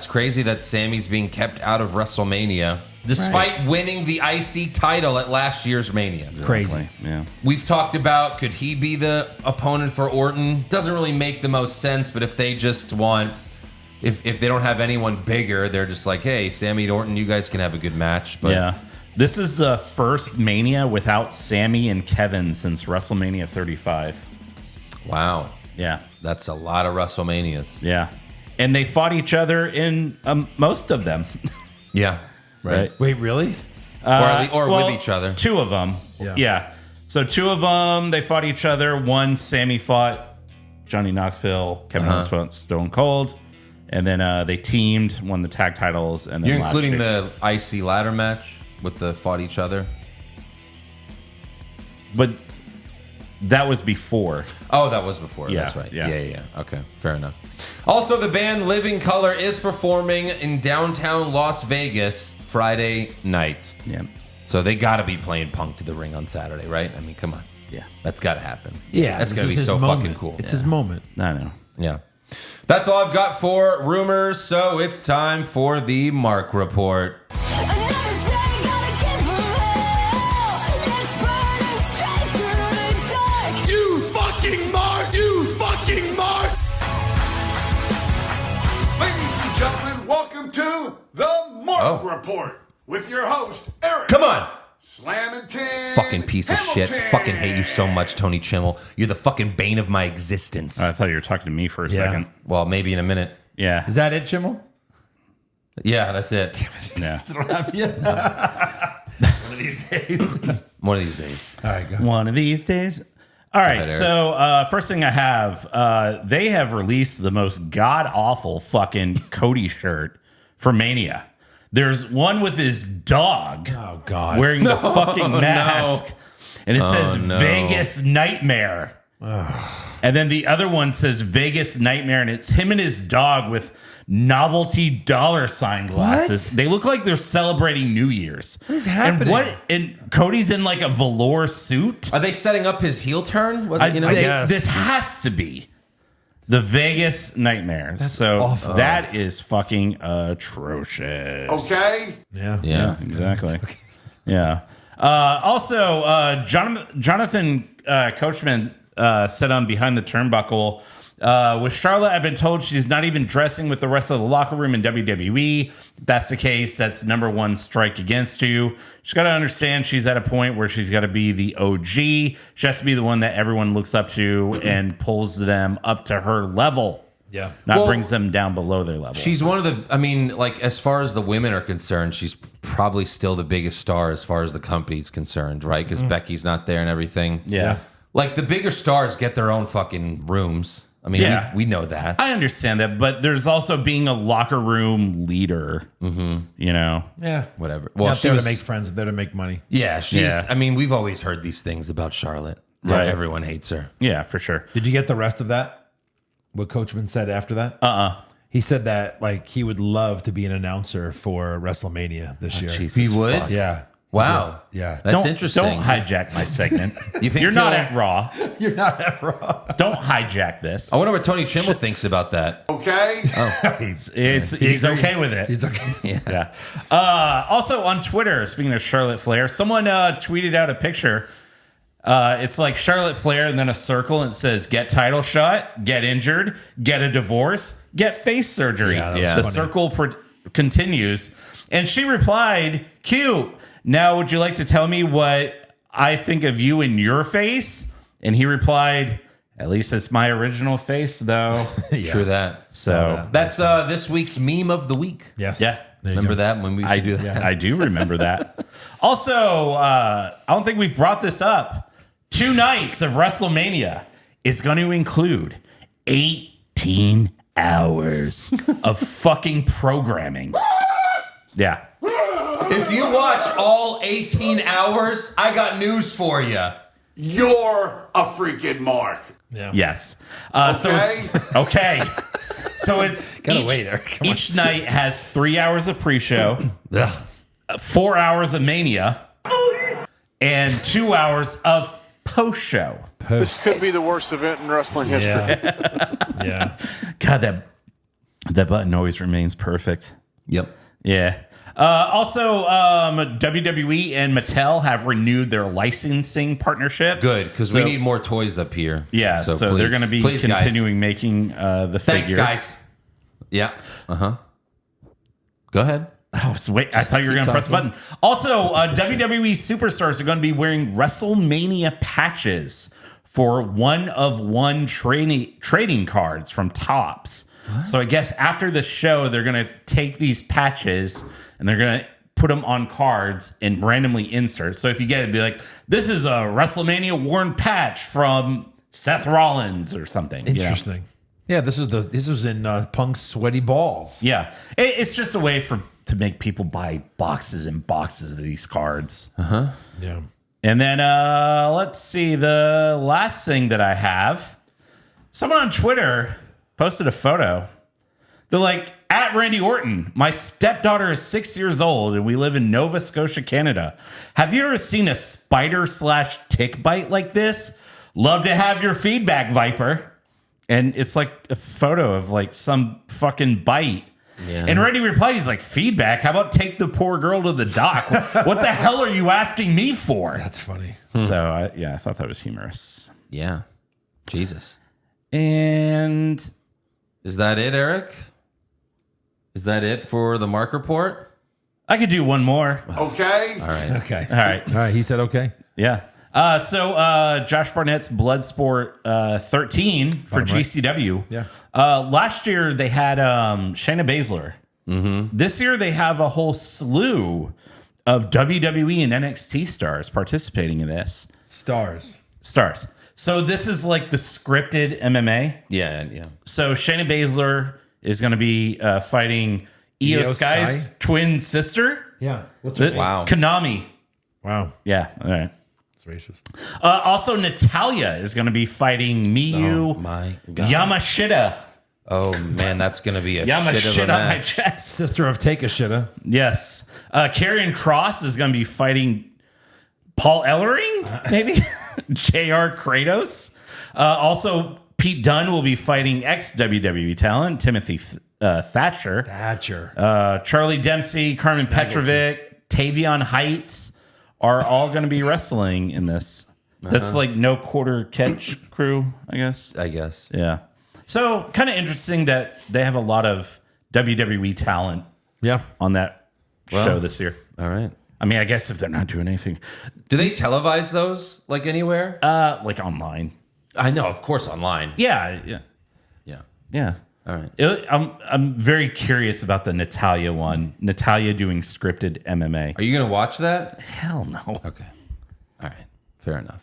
crazy that Sammy's being kept out of WrestleMania despite winning the IC title at last year's Mania. Crazy. Yeah. We've talked about could he be the opponent for Orton? Doesn't really make the most sense, but if they just want if they don't have anyone bigger, they're just like, hey, Sammy and Orton, you guys can have a good match. But Yeah. This is the first Mania without Sammy and Kevin since WrestleMania 35. wow. Yeah. That's a lot of WrestleManias. Yeah. And they fought each other in most of them. Yeah. Right. Wait, really? Or Well, with each other. Two of them. Yeah. So two of them, they fought each other. One, Sammy fought Johnny Knoxville. Kevin Owens fought Stone Cold. And then they teamed, won the tag titles. And then You're last including year- the IC ladder match with the fought each other? But that was before. Oh, that was before. Yeah, That's right. yeah. Yeah. Okay, fair enough. Also, the band Living Color is performing in downtown Las Vegas Friday night. Yeah. So they got to be playing Punk to the Ring on Saturday, right? I mean, come on. Yeah. That's got to happen. Yeah. That's this going to is be his so moment. fucking cool. It's his moment. I know. Yeah. That's all I've got for rumors, so it's time for the Mark Report. Another day, gotta give 'em hell. It's burning straight through the dark. You fucking Mark! You fucking Mark! Ladies and gentlemen, welcome to the Mark Report with your host, Eric. Come on! Slamington. Fucking piece of shit. Hamilton. Fucking hate you so much, Tony Chimmel. You're the fucking bane of my existence. I thought you were talking to me for a second. Well, maybe in a minute. Yeah. Is that it, Chimmel? Yeah, that's it. Yeah. Still don't have you? One of these days. One of these days. All right, go. One of these days. All right. ahead, Eric. So first thing I have, they have released the most god awful fucking Cody shirt for Mania. There's one with his dog Oh, God. wearing the fucking mask. And it says no. Vegas Nightmare. And then the other one says Vegas Nightmare, and it's him and his dog with novelty dollar sign glasses. They look like they're celebrating New Year's. What is happening? And Cody's in like a velour suit. Are they setting up his heel turn? What, I guess. This has to be the Vegas Nightmare. So awful. that is fucking atrocious. Okay. Yeah. Yeah. Exactly. Yeah. Also, Jonathan Coachman said on Behind the Turnbuckle, with Charlotte, I've been told she's not even dressing with the rest of the locker room in WWE. If that's the case, that's the number one strike against you. She's got to understand she's at a point where she's got to be the OG. She has to be the one that everyone looks up to and pulls them up to her level. Yeah. Not Well, brings them down below their level. She's one of the, I mean, like, as far as the women are concerned, she's probably still the biggest star as far as the company's concerned, right? Because Becky's not there and everything. Yeah. Like, the bigger stars get their own fucking rooms. I mean, Yeah. we know that. I understand that, but there's also being a locker room leader. You know? Yeah. Whatever. Well, Well, not she there was, to make friends, there to make money. yeah, she's, Yeah. I mean, we've always heard these things about Charlotte. Right. Everyone hates her. Yeah, for sure. Did you get the rest of that? What Coachman said after that? He said that like he would love to be an announcer for WrestleMania this year. He would? Yeah. Wow. Yeah. That's interesting. Don't hijack my segment. You think You're not he'll- at Raw. You're not ever wrong. Don't hijack this. I wonder what Tony Chimmel thinks about that. Okay. He's okay with it. He's okay. Yeah. Also on Twitter, speaking of Charlotte Flair, someone tweeted out a picture. It's like Charlotte Flair and then a circle and it says get title shot, get injured, get a divorce, get face surgery. Yeah, that was The funny. circle continues. And she replied, cute. Now, would you like to tell me what I think of you in your face? And he replied, at least it's my original face, though. True that. So, That's this week's meme of the week. Yes. yeah. There you Remember go. that when we used to do that? I do remember that. Also, I don't think we've brought this up. 2 nights of WrestleMania is going to include 18 hours of fucking programming. Yeah. If you watch all 18 hours, I got news for you. You're a freaking Mark. Yeah. Yes. Okay. So it's, okay. So it's Gotta wait, Eric. Come on. each night has 3 hours of pre-show, 4 hours of Mania, and 2 hours of post show. This could be the worst event in wrestling history. Yeah. God, that button always remains perfect. Yep. Yeah. Also, WWE and Mattel have renewed their licensing partnership. Good, because we need more toys up here. Yeah, so please, they're going to be please, guys. continuing making the Thanks, figures. guys. Yeah. Go ahead. Oh, so wait, I thought you were going to press the button. Also, WWE superstars are going to be wearing WrestleMania patches for one-of-one trading cards from Topps. What? So I guess after the show, they're going to take these patches and they're going to put them on cards and randomly insert. So if you get it, it'd be like, this is a WrestleMania worn patch from Seth Rollins or something. Interesting. Yeah, this was in Punk's sweaty balls. Yeah, it's just a way to make people buy boxes and boxes of these cards. Yeah. And then let's see, the last thing that I have, someone on Twitter posted a photo. They're like, at Randy Orton, my stepdaughter is 6 years old and we live in Nova Scotia, Canada. Have you ever seen a spider/tick bite like this? Love to have your feedback, Viper. And it's like a photo of like some fucking bite. Yeah. And Randy replied, he's like, feedback? How about take the poor girl to the doc? What the hell are you asking me for? That's funny. So, I thought that was humorous. Yeah. Jesus. And is that it, Eric? Is that it for the Mark Report? I could do one more. Okay. All right. Okay. All right. All right. He said okay. Yeah. So Josh Barnett's Bloodsport 13 for GCW. Yeah. Last year they had Shayna Baszler. Mm-hmm. This year they have a whole slew of WWE and NXT stars participating in this. Stars. So this is like the scripted MMA. Yeah. So Shayna Baszler is going to be fighting Io Sky's twin sister. Yeah. What's her name? Wow. Konami. Wow. Yeah. All right. Racist. Also, Natalia is going to be fighting Miyu Oh my God. Yamashita. Oh man, that's gonna be a shit of a Yamashita on my match. chest. Sister of Take a Shitta. Yes. Karrion Kross is going to be fighting Paul Ellering, maybe? JR Kratos. Also, Pete Dunne will be fighting ex-WWE talent, Timothy Thatcher. Charlie Dempsey, Carmen Petrovic, Tavion Heights are all going to be wrestling in this. That's like no quarter catch crew, I guess. Yeah. So kind of interesting that they have a lot of WWE talent on that show this year. All right. I mean, I guess if they're not doing anything. Do they televise those like anywhere? Like online. I know, of course, online. Yeah. All right. I'm very curious about the Natalia one. Natalia doing scripted MMA. Are you going to watch that? Hell no. Okay. All right. Fair enough.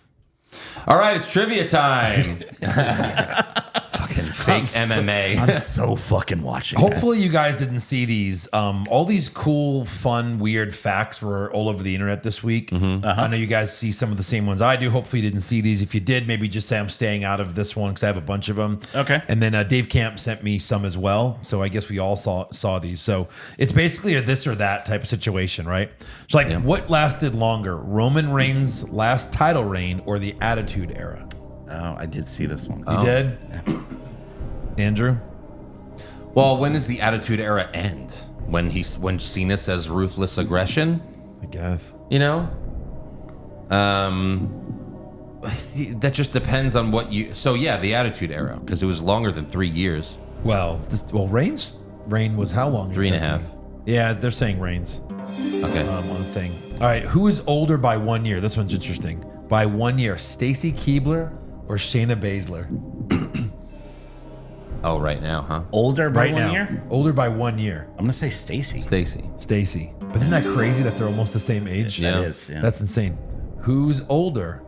All right, it's trivia time. Fucking fake MMA. I'm so fucking watching. Hopefully you guys didn't see these. All these cool, fun, weird facts were all over the internet this week. I know you guys see some of the same ones I do. Hopefully you didn't see these. If you did, maybe just say I'm staying out of this one because I have a bunch of them. Okay. And then Dave Camp sent me some as well. So I guess we all saw these. So it's basically a this or that type of situation, right? So like, what lasted longer, Roman Reigns' last title reign or the Attitude Era? Oh, I did see this one. You did? Andrew? Well, when does the Attitude Era end? When Cena says ruthless aggression? I guess. You know? That just depends on what you... So, yeah, the Attitude Era, because it was longer than 3 years. Well, Reigns' reign was how long? 3.5. Yeah, they're saying Reigns. Okay. On the thing. All right, who is older by 1 year? This one's interesting. By 1 year, Stacy Keibler or Shayna Baszler? Oh, right now, huh? Older by Right 1 now. year? Older by 1 year. I'm gonna say Stacy. Stacy. But isn't that crazy that they're almost the same age? Yeah. That is. Yeah. That's insane. Who's older?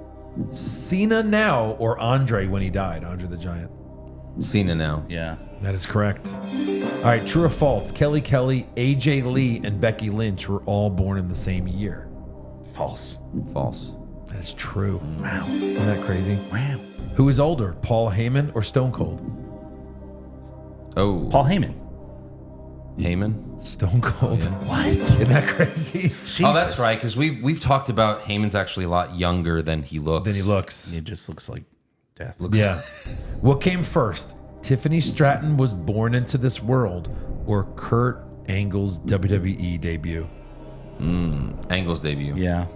Cena now or Andre when he died? Andre the Giant. Cena now. Yeah. That is correct. All right, true or false? Kelly, AJ Lee, and Becky Lynch were all born in the same year. False. That is true. Wow. Isn't that crazy? Wow. Who is older, Paul Heyman or Stone Cold? Oh. Paul Heyman. Heyman. Stone Cold. What? Isn't that crazy? Oh, that's right. Because we've talked about Heyman's actually a lot younger than he looks. Then he looks. He just looks like death. Yeah. What came first? Tiffany Stratton was born into this world, or Kurt Angle's WWE debut? Angle's debut. Yeah.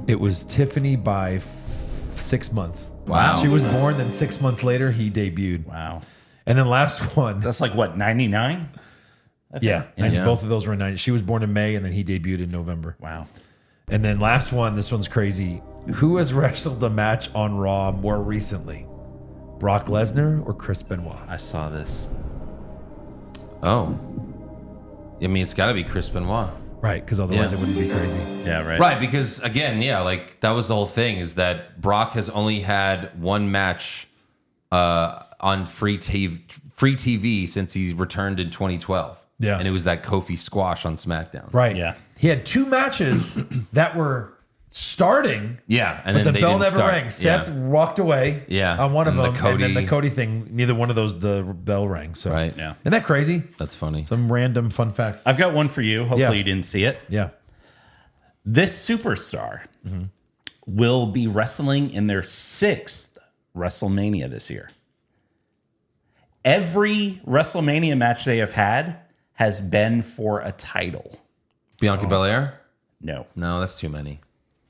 It was Tiffany by 6 months. Wow. She was born, then 6 months later, he debuted. Wow. And then last one. That's like what, 99? Yeah. And Yeah. both of those were in 90. She was born in May, and then he debuted in November. Wow. And then last one, this one's crazy. Who has wrestled a match on Raw more recently? Brock Lesnar or Chris Benoit? I saw this. Oh. I mean, it's got to be Chris Benoit. Right, because otherwise Yeah. it wouldn't be crazy. Yeah, right. Right, because again, yeah, like that was the whole thing is that Brock has only had one match on free TV since he returned in 2012. Yeah. And it was that Kofi squash on SmackDown. Right. Yeah. He had 2 matches that were starting. Yeah. And But then the they bell didn't never start. rang. Seth Yeah. walked away Yeah. on one of And them. the And then the Cody- Cody thing, neither one of those, the bell rang. So, Right. Yeah. Isn't that crazy? That's funny. Some random fun facts. I've got one for you. Hopefully Yeah. you didn't see it. Yeah. This superstar will be wrestling in their 6th WrestleMania this year. Every WrestleMania match they have had has been for a title. Bianca Belair? No. No, that's too many.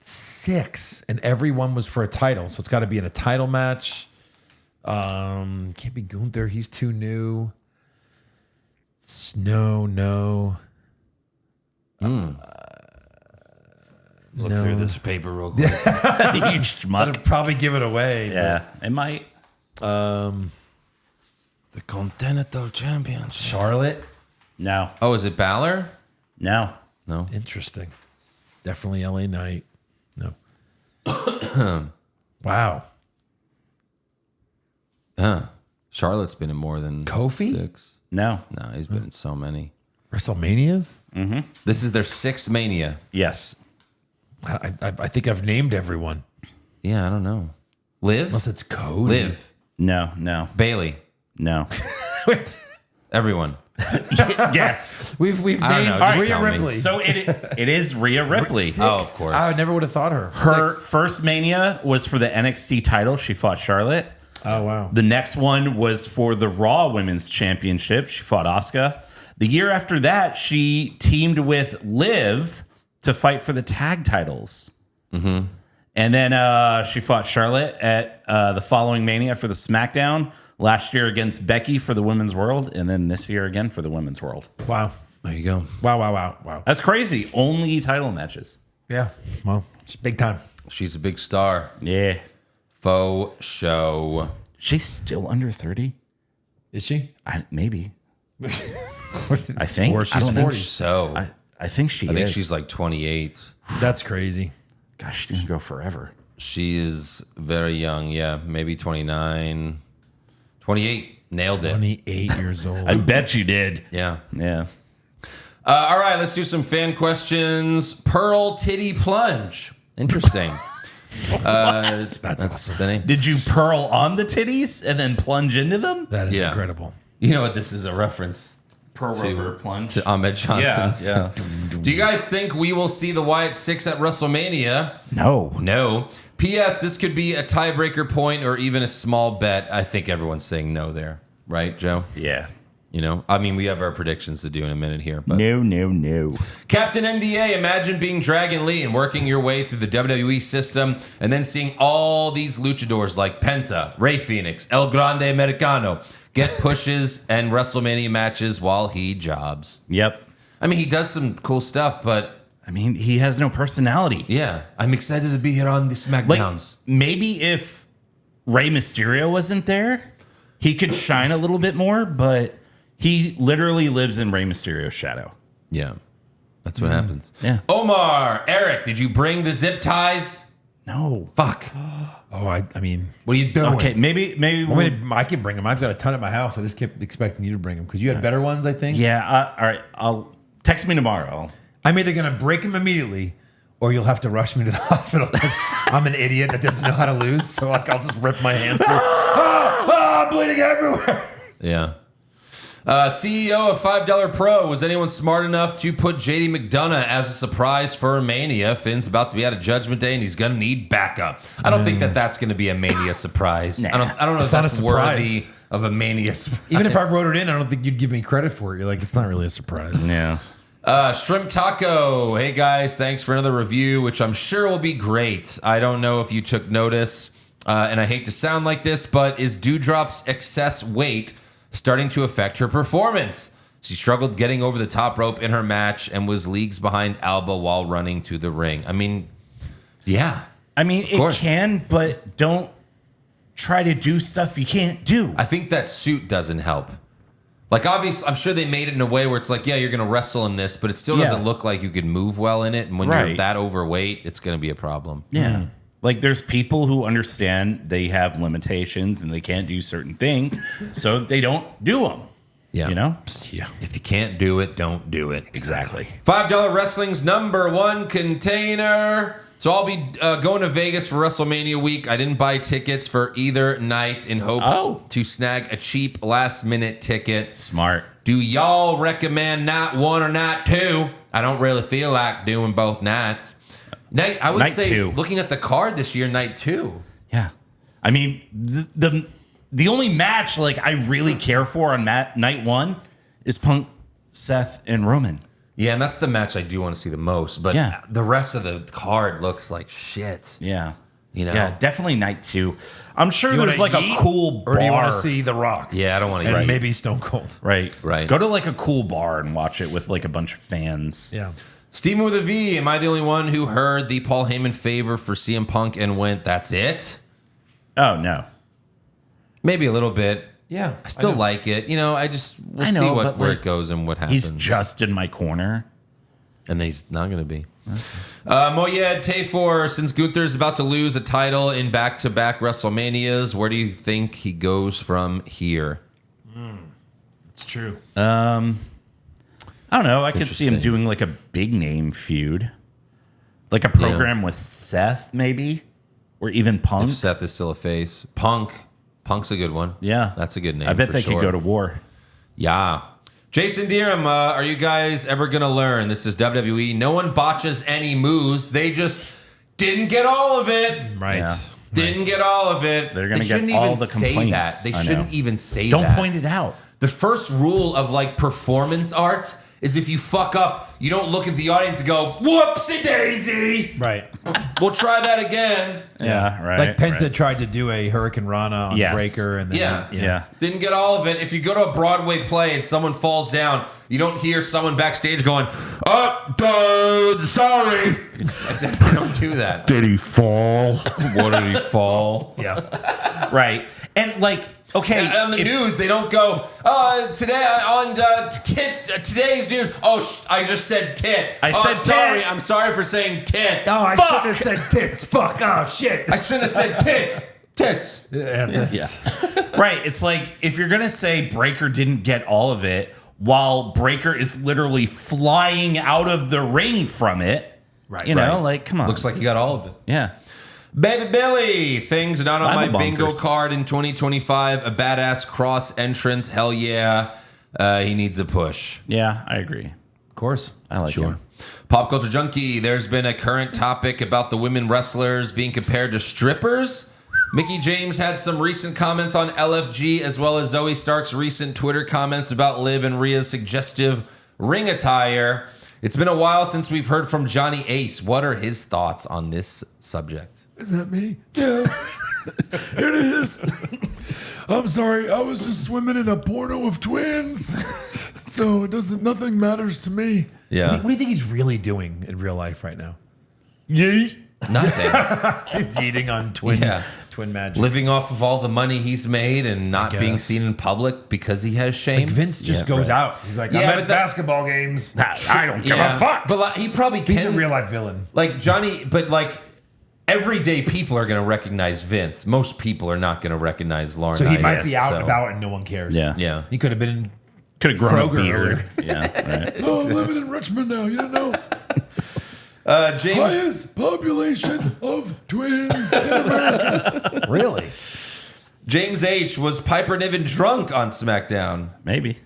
6. And every one was for a title. So it's got to be in a title match. Can't be Gunther. He's too new. No. Look No. through this paper real quick. You schmuck. That'd probably give it away. Yeah, it might. The Continental Championship. Charlotte. No. Oh, is it Balor? No. No. Interesting. Definitely LA Knight. No. Wow. Charlotte's been in more than Kofi? 6. No. No, he's been in so many. WrestleManias? This is their 6th Mania. Yes. I think I've named everyone. Yeah, I don't know. Liv? Unless it's Cody. Liv. No. Bailey. No. Wait. Everyone. Yes. We've I don't named know, just Rhea tell me. Ripley. So it is Rhea Ripley. Oh, of course. I never would have thought her. Her 6. first Mania was for the NXT title. She fought Charlotte. Oh, wow. The next one was for the Raw Women's Championship. She fought Asuka. The year after that, she teamed with Liv to fight for the tag titles. Mm-hmm. And then she fought Charlotte at the following Mania for the SmackDown. Last year against Becky for the Women's World. And then this year again for the Women's World. Wow. There you go. Wow. That's crazy. Only title matches. Yeah. Well, it's big time. She's a big star. Yeah. Faux show. She's still under 30? Is she? Maybe. I think. Or I she's don't think 40. So. I think she I is. think she's like 28. That's crazy. Gosh, she's going to go forever. She is very young. Yeah, maybe 29. 28. Nailed it. 28 years old. I bet you did. Yeah. Yeah. All right, let's do some fan questions. Pearl Titty Plunge. Interesting. That's awesome. the name. Did you pearl on the titties and then plunge into them? That is Yeah. incredible. You know what this is a reference Pearl to, plunge. to Ahmed Johnson's. Yeah. Do you guys think we will see the Wyatt 6 at WrestleMania? No. No. P.S. This could be a tiebreaker point or even a small bet. I think everyone's saying no there. Right, Joe? Yeah. You know, I mean, we have our predictions to do in a minute here. But No. Captain NDA, imagine being Dragon Lee and working your way through the WWE system and then seeing all these luchadors like Penta, Rey Fenix, El Grande Americano get pushes and WrestleMania matches while he jobs. Yep. I mean, he does some cool stuff, but I mean, he has no personality. yeah, I'm excited to be here on the SmackDowns. Maybe if Rey Mysterio wasn't there, he could shine a little bit more, but he literally lives in Rey Mysterio's shadow. Yeah, that's what happens. Yeah. Omar, Eric, did you bring the zip ties? No. Fuck. Oh, I mean, What are you doing? Okay, maybe. I can bring them. I've got a ton at my house. I just kept expecting you to bring them because you had better ones, I think. Yeah. All right. I'll text me tomorrow. I'm either going to break them immediately or you'll have to rush me to the hospital because I'm an idiot that doesn't know how to lose. So like, I'll just rip my hands through. I'm bleeding everywhere. Yeah. CEO of $5 Pro. Was anyone smart enough to put JD McDonough as a surprise for Mania? Finn's about to be out of Judgment Day, and he's going to need backup. I don't think that's going to be a Mania surprise. Nah. I don't know if that's worthy of a Mania surprise. Even if I wrote it in, I don't think you'd give me credit for it. You're like, it's not really a surprise. Yeah. Shrimp Taco. Hey, guys, thanks for another review, which I'm sure will be great. I don't know if you took notice, and I hate to sound like this, but is Dewdrop's excess weight starting to affect her performance? She struggled getting over the top rope in her match and was leagues behind Alba while running to the ring. I mean, yeah. I mean, it can, but don't try to do stuff you can't do. I think that suit doesn't help. Like, obviously, I'm sure they made it in a way where it's like, yeah, you're going to wrestle in this, but it still doesn't look like you can move well in it. And when you're that overweight, it's going to be a problem. Yeah. Like, there's people who understand they have limitations and they can't do certain things, so they don't do them. Yeah. You know? Yeah. If you can't do it, don't do it. Exactly. $5 Wrestling's #1 container. So I'll be going to Vegas for WrestleMania week. I didn't buy tickets for either night in hopes to snag a cheap last-minute ticket. Smart. Do y'all recommend night 1 or night 2? I don't really feel like doing both nights. I would say, two. Looking at the card this year, night 2. Yeah. I mean, the only match like I really care for on night 1 is Punk, Seth, and Roman. Yeah, and that's the match I do want to see the most. But the rest of the card looks like shit. Yeah. You know? Yeah, definitely night 2. I'm sure there's like a cool bar. Or do you want to see The Rock? Yeah, I don't want to. And maybe Stone Cold. Right. Right. Go to like a cool bar and watch it with like a bunch of fans. Yeah. Steven with a V, am I the only one who heard the Paul Heyman favor for CM Punk and went, that's it? Oh, no. Maybe a little bit. Yeah. I still like it. You know, we'll see where it goes and what happens. He's just in my corner. And he's not going to be. Moyed Tafor, since Gunther's about to lose a title in back-to-back WrestleManias, where do you think he goes from here? It's true. I don't know. I could see him doing like a big name feud. Like a program with Seth, maybe? Or even Punk. If Seth is still a face. Punk's a good one. Yeah. That's a good name. I bet for they sure. could go to war. Yeah. Jason Deerham, are you guys ever going to learn? This is WWE. No one botches any moves. They just didn't get all of it. Right. Yeah. Didn't get all of it. They're going to shouldn't get all even the say complaints. that. They I shouldn't know. even say Don't that. point it out. The first rule of like performance art is if you fuck up, you don't look at the audience and go, whoopsie daisy. Right. We'll try that again. Yeah, right. Like Penta right. tried to do a Hurricane Rana on Yes. Breaker. And then Yeah. Didn't get all of it. If you go to a Broadway play and someone falls down, you don't hear someone backstage going, sorry. They don't do that. Did he fall? What did he fall? Yeah. Right. And like, okay. On the news, they don't go, today on today's news. I just said tit. I said sorry. tits. I'm sorry for saying tits. Oh, I Fuck. shouldn't have said tits. Fuck. Oh, shit. I shouldn't have said tits. Tits. Yeah. Right. It's like if you're going to say Breaker didn't get all of it while Breaker is literally flying out of the ring from it. Right. You know, like, come on. Looks like he got all of it. Yeah. Baby Billy, things not on my Bible bingo bonkers. card in 2025. A badass cross entrance. Hell yeah. He needs a push. Yeah, I agree. Of course. I like him. Pop Culture Junkie, there's been a current topic about the women wrestlers being compared to strippers. Mickey James had some recent comments on LFG, as well as Zoe Stark's recent Twitter comments about Liv and Rhea's suggestive ring attire. It's been a while since we've heard from Johnny Ace. What are his thoughts on this subject? Is that me? Yeah. It is. I'm sorry. I was just swimming in a porno of twins. So nothing matters to me. Yeah. What do you think he's really doing in real life right now? Yay. Nothing. He's eating on twin magic. Living off of all the money he's made and not being guess. seen in public because he has shame. Like Vince just goes out. He's like, I'm at basketball games. I don't give a fuck. But like, he probably can. He's a real life villain. Like Johnny, but like everyday people are going to recognize Vince. Most people are not going to recognize Lauren. So he might be out so. and about and no one cares. Yeah. Yeah. He could have been Could have grown Kroger a beard. earlier. Yeah. Right. Oh, I'm living in Richmond now. You don't know. James, Highest population of twins in America. Really? James H. Was Piper Niven drunk on SmackDown? Maybe.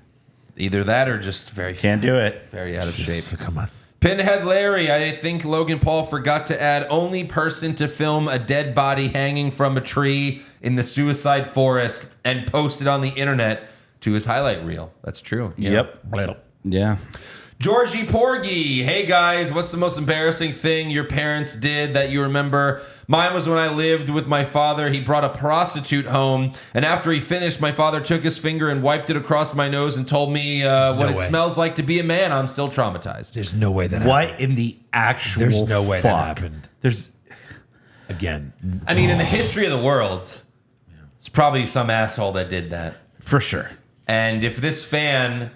Either that or just Can't do it. very out of shape. Come on. Pinhead Larry, I think Logan Paul forgot to add only person to film a dead body hanging from a tree in the suicide forest and post it on the internet to his highlight reel. That's true. Yeah. Yep. Yeah. Georgie Porgy, hey guys, what's the most embarrassing thing your parents did that you remember? Mine was when I lived with my father. He brought a prostitute home, and after he finished, my father took his finger and wiped it across my nose and told me what it smells like to be a man. I'm still traumatized. There's no way that What happened. in the actual There's no way that fuck? happened. There's Again. I mean, in the history of the world, it's probably some asshole that did that. for sure. And if this fan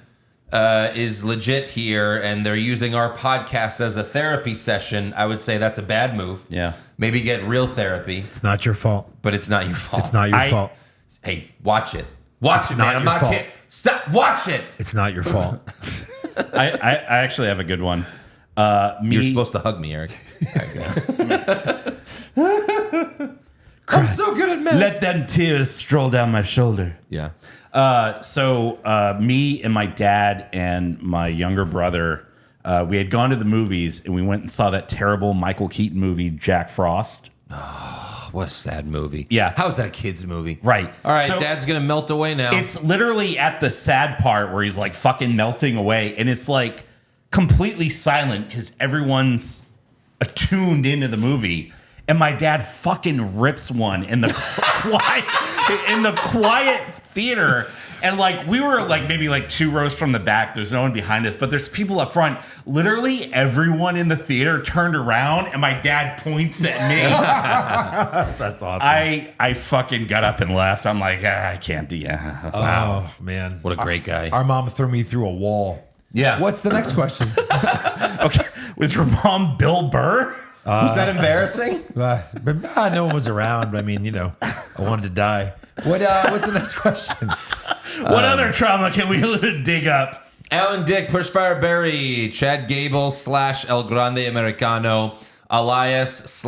is legit here and they're using our podcast as a therapy session, I would say that's a bad move. Yeah. Maybe get real therapy, It's not your fault. but it's not your fault. It's not your fault. Hey, watch it. Watch it, not man. I'm your not fault. kidding. Stop. Watch it. It's not your fault. I actually have a good one. You're supposed to hug me, Eric. I'm so good at math. Let them tears stroll down my shoulder. Yeah. So me and my dad and my younger brother, we had gone to the movies and we went and saw that terrible Michael Keaton movie, Jack Frost. What a sad movie. Yeah. How is that a kid's movie? Right. All right, So- Dad's going to melt away now. It's literally at the sad part where he's like fucking melting away, and it's like completely silent because everyone's attuned into the movie. And my dad fucking rips one in the quiet theater. And like we were like maybe like 2 rows from the back. There's no one behind us, but there's people up front. Literally everyone in the theater turned around, and my dad points at me. That's awesome. I fucking got up and left. I'm like, I can't do that. Oh, man. what a great guy. Our mom threw me through a wall. Yeah. What's the next question? Okay, was your mom Bill Burr? Was that embarrassing? No one was around. But I mean, I wanted to die. What's the next question? What other trauma can we dig up? Alan Dick, Pushfire Berry, Chad Gable / El Grande Americano, Elias /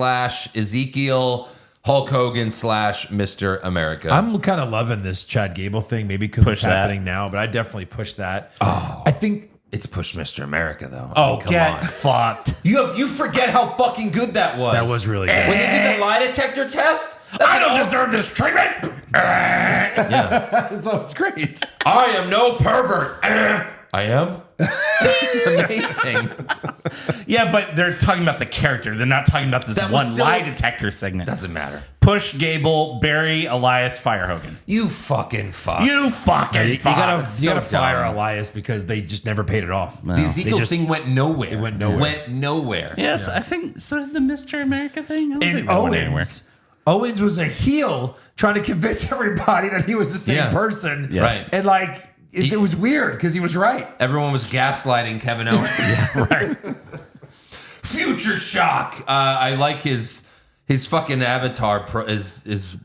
Ezekiel, Hulk Hogan / Mr. America. I'm kind of loving this Chad Gable thing, maybe because it's Push that. happening now, but I definitely push that. I think It's Push Mr. America, though. Oh, come get on. fucked. You forget how fucking good that was. that was really good. When they did the lie detector test? I don't deserve this treatment. That was great. I am no pervert. I am? Amazing. Yeah, but they're talking about the character. They're not talking about this That was one still- lie detector segment. Doesn't matter. Push Gable, Barry, Elias, Fire Hogan. You fucking fuck. You fucking You gotta so fire dumb. Elias because they just never paid it off. The Ezekiel thing went nowhere. It went nowhere. Went nowhere. Yes, I think so. Did the Mr. America thing? I don't think And that went anywhere. Owens was a heel trying to convince everybody that he was the same Yeah. person. Yes. Right. And like, it was weird because he was right. Everyone was gaslighting Kevin Owens. Right. Future Shock. I like his fucking avatar is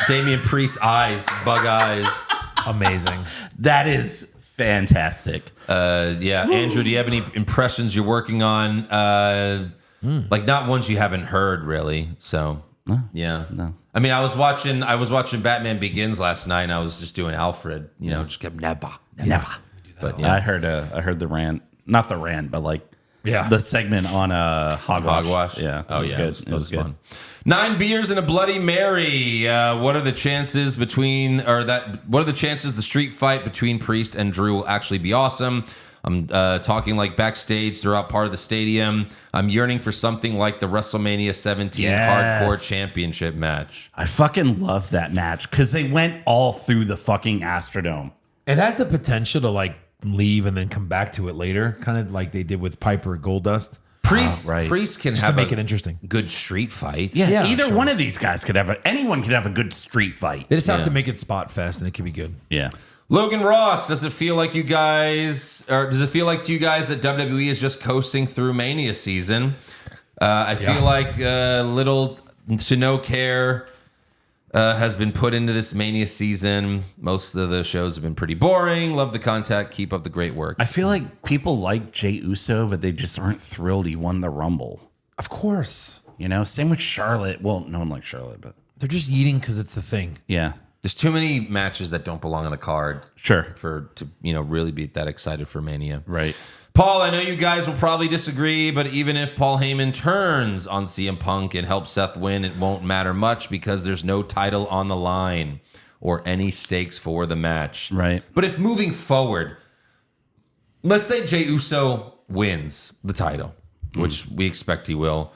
Damian Priest's eyes, bug eyes. Amazing. That is fantastic. Yeah, Andrew, do you have any impressions you're working on? Like not ones you haven't heard really. So yeah. No. I mean, I was watching Batman Begins last night, and I was just doing Alfred. Just kept never. But yeah, I heard the rant, not the rant, but like Yeah. the segment on Hogwash. Yeah. Oh, was yeah. good. It was fun. 9 beers and a Bloody Mary. What are the chances what are the chances the street fight between Priest and Drew will actually be awesome? I'm talking like backstage throughout part of the stadium. I'm yearning for something like the WrestleMania 17 Yes. Hardcore Championship match. I fucking love that match because they went all through the fucking Astrodome. It has the potential to like leave and then come back to it later, kind of like they did with Piper Goldust. Priest, right. Priest can Just have to make it interesting. good street fight. Yeah, Yeah, either sure. one of these guys could have anyone could have a good street fight. They just have Yeah. to make it spot fest and it could be good. Yeah. Logan Ross, does it feel like to you guys that WWE is just coasting through Mania season? I feel like little to no care has been put into this Mania season. Most of the shows have been pretty boring. Love the content. Keep up the great work. I feel like people like Jey Uso, but they just aren't thrilled he won the Rumble. Of course. Same with Charlotte. Well, no one likes Charlotte, but They're just eating because it's the thing. yeah. There's too many matches that don't belong on the card. Sure. To really be that excited for Mania. Right. Paul, I know you guys will probably disagree, but even if Paul Heyman turns on CM Punk and helps Seth win, it won't matter much because there's no title on the line or any stakes for the match. Right. But if moving forward, let's say Jey Uso wins the title, which we expect he will.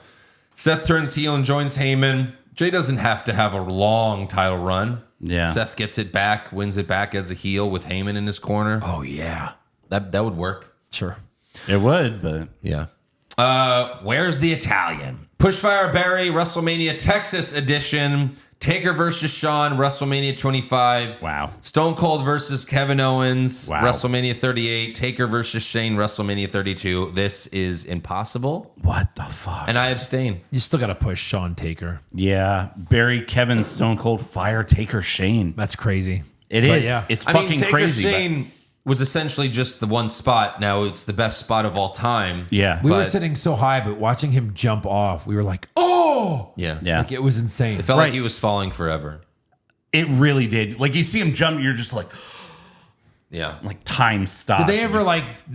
Seth turns heel and joins Heyman. Jey doesn't have to have a long title run. Yeah. Seth gets it back, wins it back as a heel with Heyman in his corner. Oh, yeah. That would work. Sure. It would, but Yeah. Where's the Italian? Pushfire Barry, WrestleMania Texas edition. Taker versus Shawn, WrestleMania 25. Wow. Stone Cold versus Kevin Owens, Wow. WrestleMania 38. Taker versus Shane, WrestleMania 32. This is impossible, what the fuck? and I abstain. You still got to push Shawn Taker. Yeah, Barry, Kevin, Stone Cold, Fire, Taker, Shane. That's crazy. It But is. yeah. It's I fucking mean, Taker crazy. but- Shane was essentially just the one spot. Now it's the best spot of all time. Yeah. We were But- sitting so high, but watching him jump off, we were like, oh! Yeah. Yeah. Like, it was insane. It felt like he was falling forever. It really did. Like you see him jump, you're just like Yeah. time stops. Did they ever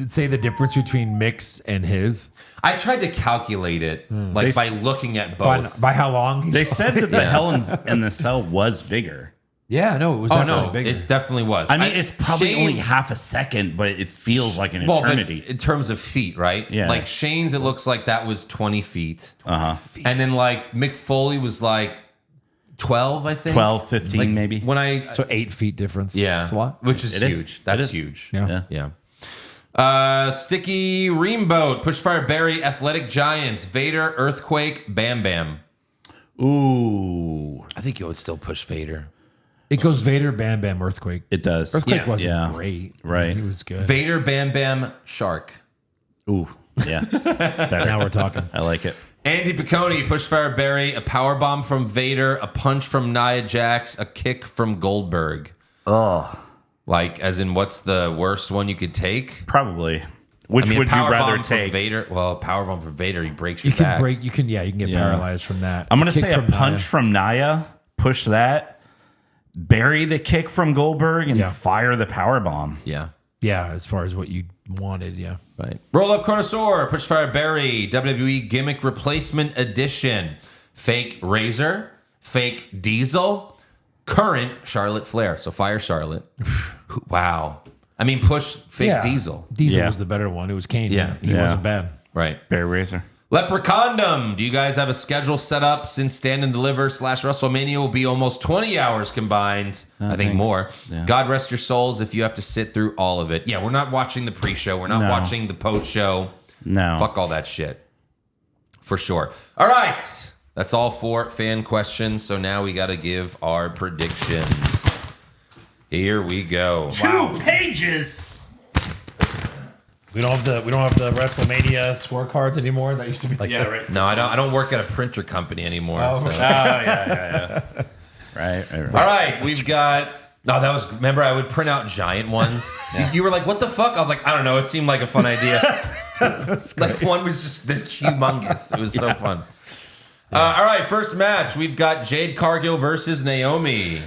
say the difference between Mick's and his? I tried to calculate it They by s- looking at By, both. by how long? He's They said that the Hell in the Cell was bigger. yeah, no, it was Oh definitely no, bigger. it definitely was. I mean, it's probably Shane- only half a second, but it feels like an well, but eternity. in terms of feet, right? Yeah. Like Shane's, it looks like that was 20 feet, Uh-huh. and then like Mick Foley was like 12, I think. 12, 15 Like, maybe. When I So 8 feet difference. yeah, It's a lot. which is It is. huge. It That's is. huge. Yeah. Yeah. Sticky Reamboat, Pushfire Barry, Athletic Giants, Vader, Earthquake, Bam Bam. Ooh. I think you would still push Vader. It goes Vader, Bam Bam, Earthquake. It does. Earthquake Yeah. wasn't Yeah. great. Right. He was good. Vader, Bam Bam, Shark. Ooh. Yeah. Better. Now we're talking. I like it. Andy Piccone, Pushfire Barry, a powerbomb from Vader, a punch from Nia Jax, a kick from Goldberg. Oh. Like, as in, what's the worst one you could take? Probably. Which I mean, would a you powerbomb rather from take? Vader. Well, a powerbomb from Vader, he breaks your You can back. break. You can get Yeah. paralyzed from that. I'm going to Kick say a from punch Nia. from Nia, push that, bury the kick from Goldberg, and Yeah. fire the power bomb. Yeah. Yeah, as far as what you wanted. Yeah. Right. Roll Up Connoisseur, Pushfire Barry, WWE Gimmick Replacement Edition. Fake Razor, fake Diesel, current Charlotte Flair. So fire Charlotte. Wow. I mean, push fake Yeah. Diesel. Diesel Yeah. was the better one. It was Kane. Yeah. He Yeah. wasn't bad. Right. Barry Razor. Leprechondom. Do you guys have a schedule set up since Stand and Deliver / WrestleMania will be almost 20 hours combined? I think thanks. more. Yeah. God rest your souls if you have to sit through all of it. Yeah, we're not watching the pre-show. We're not No. watching the post-show. No. Fuck all that shit. For sure. All right. That's all for fan questions. So now we got to give our predictions. Here we go. 2 pages. We don't have the WrestleMania scorecards anymore. That used to be like Yeah, this. right. No, I don't work at a printer company anymore. so. Yeah. Right. All right, we've got. No, that was. Remember, I would print out giant ones. You were like, "What the fuck?" I was like, "I don't know." It seemed like a fun idea. Like one was just this humongous. It was so fun. All right, first match. We've got Jade Cargill versus Naomi.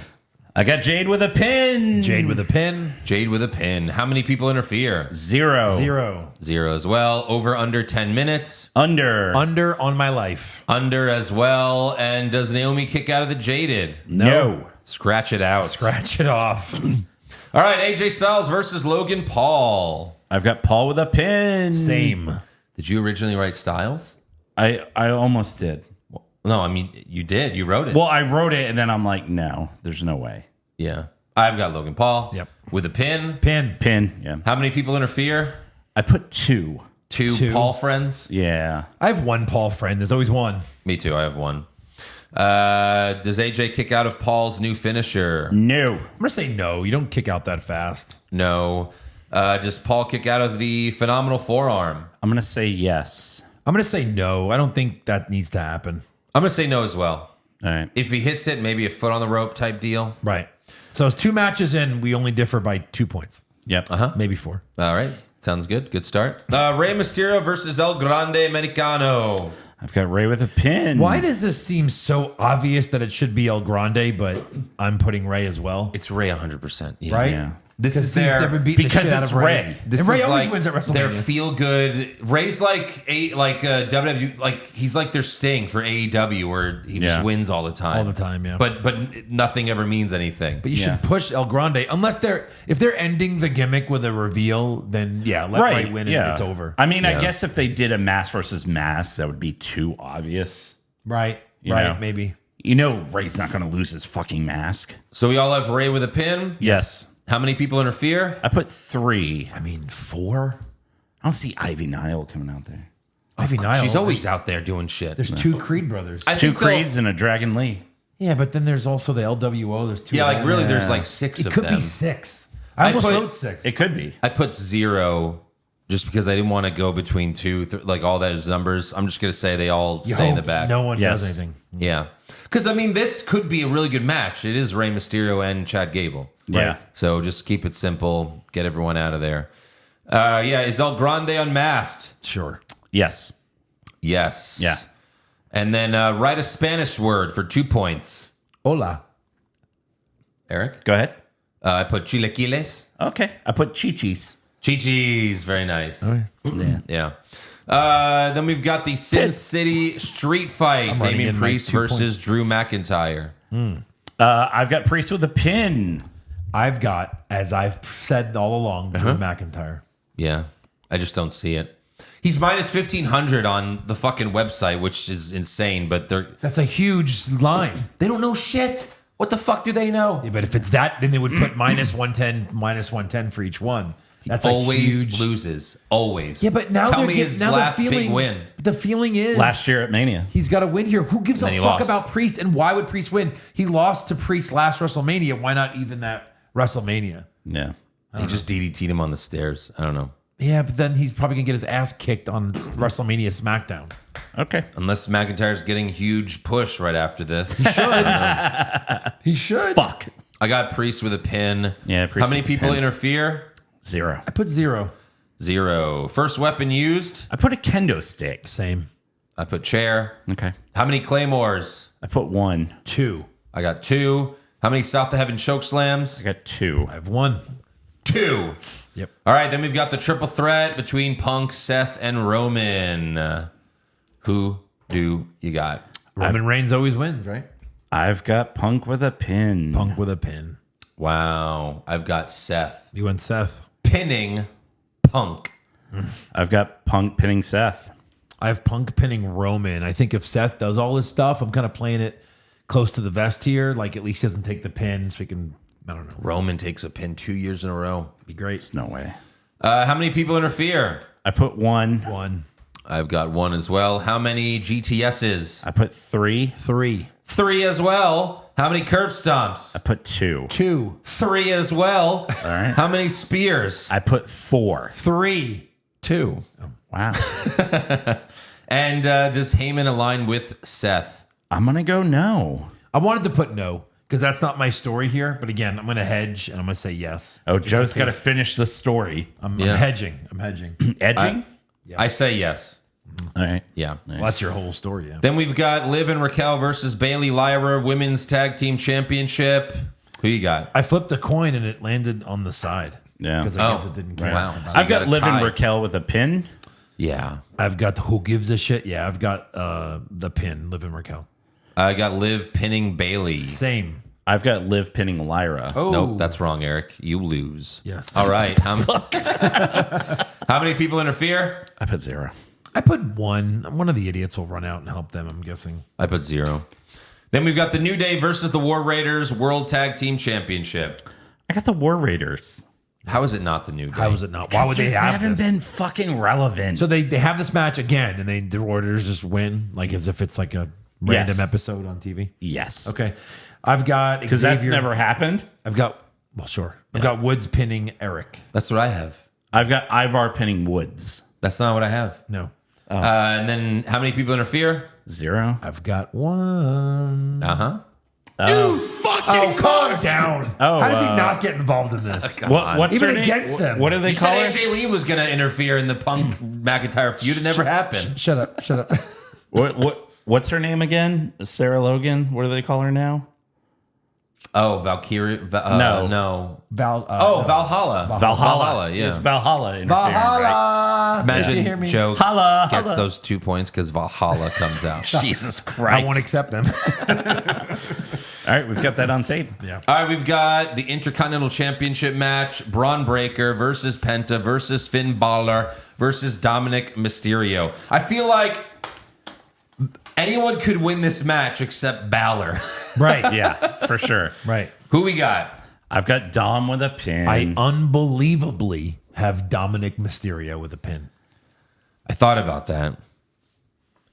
I got Jade with a pin. Jade with a pin. Jade with a pin. How many people interfere? 0. 0. 0 as well. Over under 10 minutes. Under. Under on my life. Under as well. And does Naomi kick out of the Jaded? No. Scratch it out. Scratch it off. All right, AJ Styles versus Logan Paul. I've got Paul with a pin. Same. Did you originally write Styles? I almost did. No, I mean, you did. You wrote it. Well, I wrote it and then I'm like, no, there's no way. Yeah. I've got Logan Paul. Yep. With a pin. Pin. Pin. Yeah. How many people interfere? I put 2. Two Paul friends. Yeah. I have one Paul friend. There's always one. Me too. I have one. Does AJ kick out of Paul's new finisher? No. I'm gonna say no. You don't kick out that fast. No. Does Paul kick out of the phenomenal forearm? I'm going to say yes. I'm gonna say no. I don't think that needs to happen. I'm going to say no as well. All right. If he hits it, maybe a foot on the rope type deal. Right. So it's 2 matches in. We only differ by 2 points. Yep. Maybe 4. All right. Sounds good. Good start. Rey Mysterio versus El Grande Americano. I've got Ray with a pin. Why does this seem so obvious that it should be El Grande, but I'm putting Ray as well? It's Ray 100%. Yeah. Right? Yeah. This is He's never their beaten the because shit out it's of Ray. Ray. This And Ray is always like wins at WrestleMania. their feel good. Ray's like WWE, like he's like their Sting for AEW, where he just wins all the time. All the time, yeah. But nothing ever means anything. But you should push El Grande unless if they're ending the gimmick with a reveal, then let Ray win and it's over. I mean, I guess if they did a mask versus mask, that would be too obvious. Right. You Right. know. Maybe. You know, Ray's not going to lose his fucking mask. So we all have Ray with a pin. Yes. How many people interfere? I put 3. I mean, 4. I don't see Ivy Nile coming out there. Ivy Nile. She's always out there doing shit. There's 2 Creed brothers. I 2 think they'll- Creeds and a Dragon Lee. Yeah, but then there's also the LWO. There's 2. Yeah, of like them. really, there's like 6 It of could them. be 6. I almost wrote 6. It could be. I put 0 just because I didn't want to go between 2, like all those numbers. I'm just gonna say they all You stay in hope the back. no one Yes. does anything. Yeah, because I mean, this could be a really good match. It is Rey Mysterio and Chad Gable. Yeah. So just keep it simple. Get everyone out of there. Is El Grande unmasked? Sure. Yes. Yes. Yeah. And then write a Spanish word for 2 points. Hola. Eric? Go ahead. I put chilaquiles. Okay. I put Chi-Chi's. Chi-Chi's. Very nice. Yeah. Yeah. Then we've got the Sin City Street Fight. I'm already Damian getting my Priest 2 versus Drew McIntyre. I've got Priest with a pin. I've got, as I've said all along, Drew McIntyre. Yeah. I just don't see it. He's minus 1,500 on the fucking website, which is insane, but That's a huge line. they don't know shit. What the fuck do they know? Yeah, but if it's that, then they would put minus 110 for each one. That's Always a huge loses. Always. Yeah, but now Tell they're me getting, his now last the feeling, big win. The feeling is Last year at Mania. he's got to win here. Who gives a then he fuck lost. about Priest? And why would Priest win? He lost to Priest last WrestleMania. Why not even that WrestleMania? Yeah. He just DDT'd him on the stairs. I don't know. Yeah, but then he's probably gonna get his ass kicked on WrestleMania SmackDown. Okay. Unless McIntyre's getting a huge push right after this. He should. Fuck. I got Priest with a pin. Yeah, Priest How many with a people pin. interfere? 0. I put 0. 0. First weapon used? I put a kendo stick. Same. I put chair. Okay. How many claymores? I put 1. 2. I got 2. How many South to Heaven choke slams? I got 2. I have 1. 2. Yep. All right, then we've got the triple threat between Punk, Seth, and Roman. Who do you got? Roman Reigns always wins, right? I've got Punk with a pin. Punk with a pin. Wow, I've got Seth You went Seth. pinning Punk. I've got Punk pinning Seth. I have Punk pinning Roman. I think if Seth does all his stuff, I'm kind of playing it close to the vest here. Like at least he doesn't take the pin, so he can. I don't know. Roman takes a pin 2 years in a row. Be great. There's no way. How many people interfere? I put 1. 1, I've got 1 as well. How many GTSs? I put 3. 3, 3 as well. How many curb stomps? I put 2. 2, 3 as well. All right. How many spears? I put 4. 3. 2. Wow. And does Heyman align with Seth? I'm going to go no. I wanted to put no because that's not my story here. But again, I'm going to hedge and I'm going to say yes. Oh, Joe's got to finish the story. I'm Yeah. hedging. I'm hedging. Edging? I say yes. All right. Yeah. Well, that's your whole story. Yeah. Then we've got Liv and Raquel versus Bailey Lyra Women's Tag Team Championship. Who you got? I flipped a coin and it landed on the side. Yeah. Because I guess Oh, it didn't count. wow. So I've you got a Liv and tie. Raquel with a pin. Yeah. I've got who gives a shit. Yeah, I've got the pin, Liv and Raquel. I got Liv pinning Bailey. Same. I've got Liv pinning Lyra. Oh, Nope, that's wrong, Eric. You lose. Yes. All right. How many people interfere? I put 0. I put 1. One of the idiots will run out and help them, I'm guessing. I put 0. Then we've got the New Day versus the War Raiders World Tag Team Championship. I got the War Raiders. How is it not the New Day? How is it not? Why would they have haven't this? been fucking relevant. So they have this match again, and the Warriors just win, like as if it's like a random Yes. episode on TV. yes. Okay, I've got Because that's Xavier- never happened. I've got sure. I've got Woods pinning Eric. That's what I have. I've got Ivar pinning Woods. That's not what I have. No, And then how many people interfere? 0. I've got 1. Uh-huh. Oh, calm down. Oh, How does he not get involved in this? What's Even their name? against them. What do they You call said it? AJ Lee was going to interfere in the Punk McIntyre feud. It never happened. Shut up. Shut up. What's her name again? Sarah Logan. What do they call her now? Oh, Valkyrie. No. Valhalla. Valhalla. Yeah. It's Valhalla. Interfering, right? Imagine Joe Holla. gets those 2 points because Valhalla comes out. Jesus Christ. I won't accept them. All right, we've got that on tape. Yeah. All right, we've got the Intercontinental Championship match: Braun Breaker versus Penta versus Finn Balor versus Dominic Mysterio. I feel like anyone could win this match except Balor. Right. Yeah, for sure. Right. Who we got? I've got Dom with a pin. I unbelievably have Dominic Mysterio with a pin. I thought about that,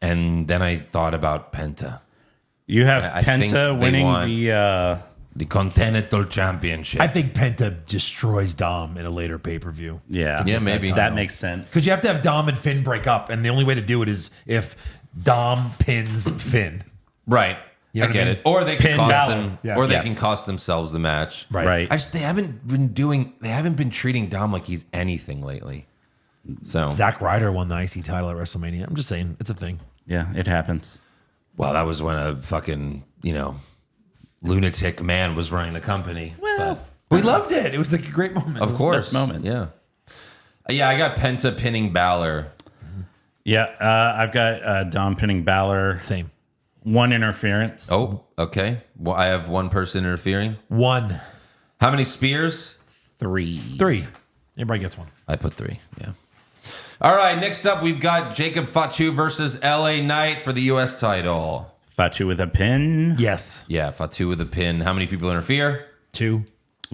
and then I thought about Penta. You have I think Penta they winning won. the The Continental Championship. I think Penta destroys Dom in a later pay-per-view. Yeah, maybe. that makes sense. Because you have to have Dom and Finn break up, and the only way to do it is if Dom pins Finn. Right. You know I what get I mean? it. Or they can Pin cost Balor. them, Yeah. or they Yes. can cost themselves the match. Right. They haven't been treating Dom like he's anything lately. So, Zack Ryder won the IC title at WrestleMania. I'm just saying, it's a thing. Yeah, it happens. well, that was when a fucking, lunatic man was running the company. Well, We loved it. It was like a great moment. of course. best moment. Yeah. Yeah, I got Penta pinning Balor. Yeah, I've got Dom pinning Balor. Same. One interference. Oh, okay. Well, I have one person interfering. One. How many spears? 3. 3. Everybody gets one. I put 3. Yeah. All right. Next up, we've got Jacob Fatu versus LA Knight for the U.S. title. Fatu with a pin. Yes. Yeah, Fatu with a pin. How many people interfere? 2.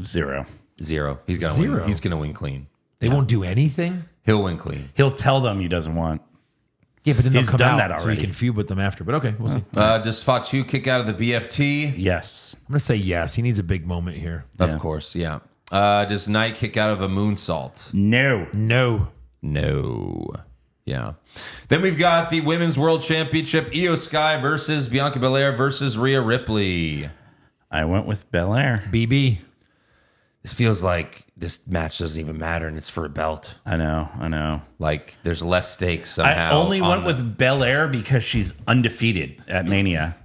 0. 0. He's gonna Zero? win. He's gonna win clean. They won't do anything? He'll win clean. He'll tell them he doesn't want. Yeah, but then He's they'll come done out that so we already. can feud with them after. But okay, we'll see. Does Fatu kick out of the BFT? Yes. I'm going to say yes. He needs a big moment here. Of course, yeah. Does Knight kick out of a moonsault? No. No. No. Yeah. Then we've got the Women's World Championship, Io Sky versus Bianca Belair versus Rhea Ripley. I went with Belair. BB. This feels like this match doesn't even matter, and it's for a belt. I know. Like there's less stakes somehow. I only on went the- with Belair because she's undefeated at Mania.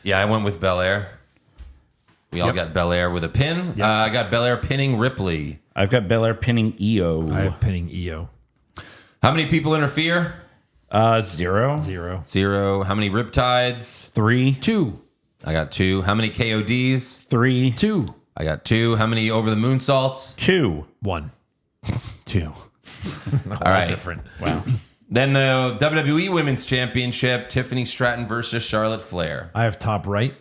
Yeah, I went with Belair. We all got Belair with a pin. I got Belair pinning Ripley. I've got Belair pinning Io. I have pinning EO. How many people interfere? 0. 0. 0. How many Riptides? 3. 2. I got 2. How many KODs? 3. 2. I got 2. How many over the moonsaults? 2. 1. 2. All right. Different. Wow. Then the WWE Women's Championship, Tiffany Stratton versus Charlotte Flair. I have top right.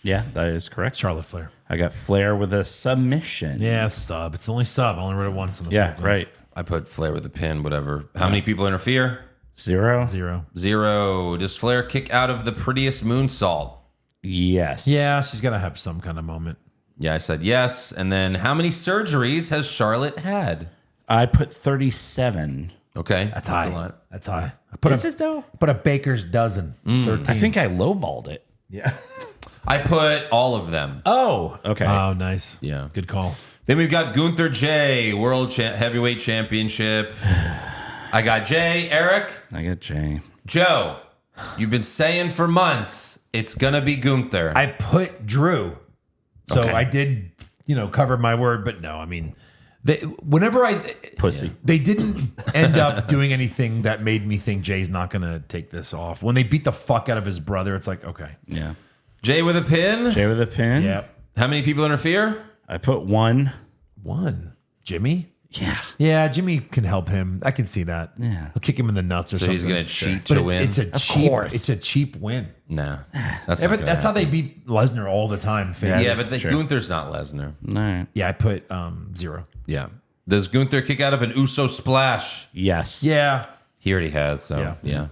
Yeah, that is correct. Charlotte Flair. I got Flair with a submission. Yeah, sub. It's the only sub. I only read it once in the Yeah, SmackDown. right. I put Flair with a pin, whatever. How many people interfere? 0. 0. 0. Does Flair kick out of the prettiest moonsault? Yes. Yeah, she's got to have some kind of moment. Yeah, I said yes. And then how many surgeries has Charlotte had? I put 37. Okay. That's high. a lot. That's high. I put Is it though? Put a baker's dozen. 13. I think I lowballed it. Yeah. I put all of them. Oh, okay. Oh, nice. Yeah. Good call. Then we've got Gunther J, Heavyweight Championship. I got Jay, Eric, I got Jay. Joe. You've been saying for months it's going to be Gunther. I put Drew. So Okay. I did, cover my word, but no, I mean, Pussy. they didn't end up doing anything that made me think Jay's not going to take this off. When they beat the fuck out of his brother, it's like, okay. Yeah. Jay with a pin. Jay with a pin. Yep. How many people interfere? I put 1. 1. Jimmy? Yeah. Yeah, Jimmy can help him. I can see that. Yeah. He'll kick him in the nuts or So something. he's going to cheat But to win? It's a cheap win. Nah. That's, That's how they beat Lesnar all the time. Yeah, This but is true. Gunther's not Lesnar. All right. Yeah, I put 0. Yeah. Does Gunther kick out of an Uso splash? Yes. Yeah. He already has, so Yeah. yeah.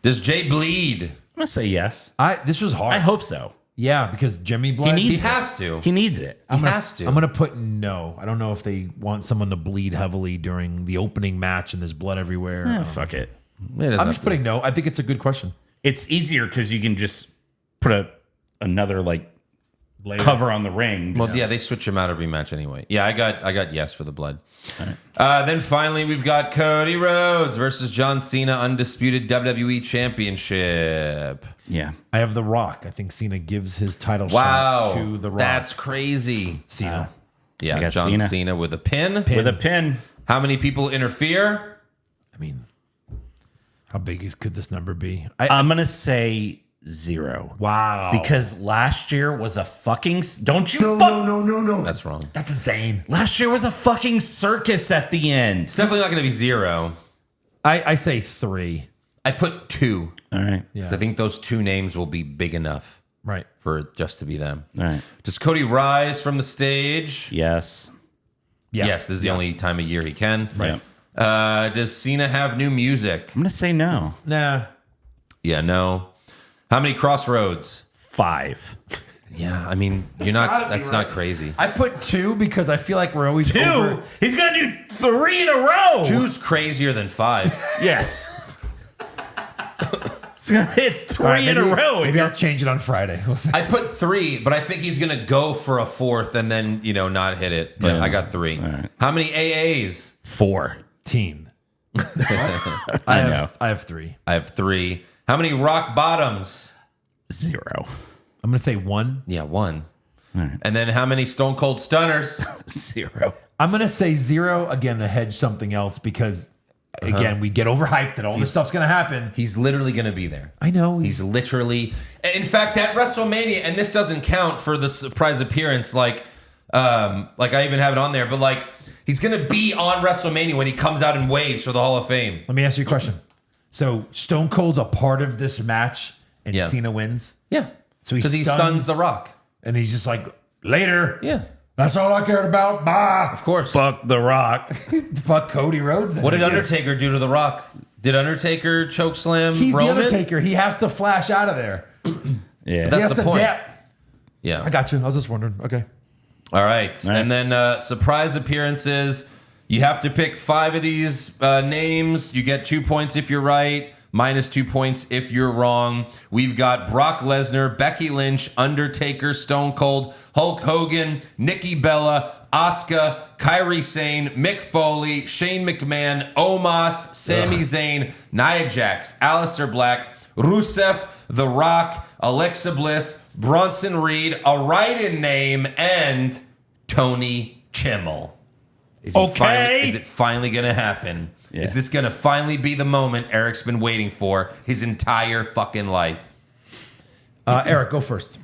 Does Jay bleed? I'm going to say yes. This was hard. I hope so. Yeah, because Jimmy bled. He has to. He needs it. He has to. I'm gonna put no. I don't know if they want someone to bleed heavily during the opening match and there's blood everywhere. Fuck it. I'm just putting no. I think it's a good question. It's easier because you can just put another cover on the ring. Well, yeah, they switch him out every match anyway. Yeah, I got yes for the blood. Then finally, we've got Cody Rhodes versus John Cena, undisputed WWE Championship. Yeah. I have The Rock. I think Cena gives his title shot to The Rock. That's crazy. Cena. Yeah, John Cena with a pin. With a pin. How many people interfere? I mean, how big could this number be? I'm going to say 0. Wow. Because last year was a fucking... Don't you... No. That's wrong. That's insane. Last year was a fucking circus at the end. It's definitely not going to be 0. I say 3. I put 2. All right. Because I think those 2 names will be big enough Right. for it just to be them. All right. Does Cody rise from the stage? Yes. Yeah. Yes, this is the only time of year he can. Right. Does Cena have new music? I'm going to say no. Nah. Yeah, no. How many crossroads? 5. Yeah, I mean, you're not. That's not crazy. I put 2 because I feel like we're always 2? over. He's going to do 3 in a row. 2's crazier than 5. Yes. He's going to hit 3 All right, in a row. Maybe I'll change it on Friday. I put 3, but I think he's gonna go for a 4th and then not hit it. But Yeah. I got 3. Right. How many AAs? 4. Teen. I have 3. I have 3. How many rock bottoms? 0. I'm gonna say 1. Yeah, 1. And then how many Stone Cold Stunners? 0. I'm gonna say 0 again to hedge something else because again we get overhyped that all this stuff's gonna happen. He's literally gonna be there. I know He's literally. In fact, at WrestleMania, and this doesn't count for the surprise appearance. Like I even have it on there, but like he's gonna be on WrestleMania when he comes out and waves for the Hall of Fame. Let me ask you a question. So Stone Cold's a part of this match and Yeah. Cena wins? Yeah. So Because he stuns The Rock. and he's just like, later. Yeah. That's all I cared about. Bye. Of course. Fuck The Rock. Fuck Cody Rhodes. Then, What did I guess. Undertaker do to The Rock? Did Undertaker chokeslam He's Roman? the Undertaker. He has to flash out of there. Yeah. That's he has the to point. dap. Yeah. I got you. I was just wondering. Okay. All right. And then surprise appearances. You have to pick 5 of these names. You get 2 points if you're right, minus 2 points if you're wrong. We've got Brock Lesnar, Becky Lynch, Undertaker, Stone Cold, Hulk Hogan, Nikki Bella, Asuka, Kairi Sane, Mick Foley, Shane McMahon, Omos, Sami Zayn, Nia Jax, Aleister Black, Rusev, The Rock, Alexa Bliss, Bronson Reed, a write-in name, and Tony Chimmel. Is it finally going to happen? Yeah. Is this going to finally be the moment Eric's been waiting for his entire fucking life? Eric, go first.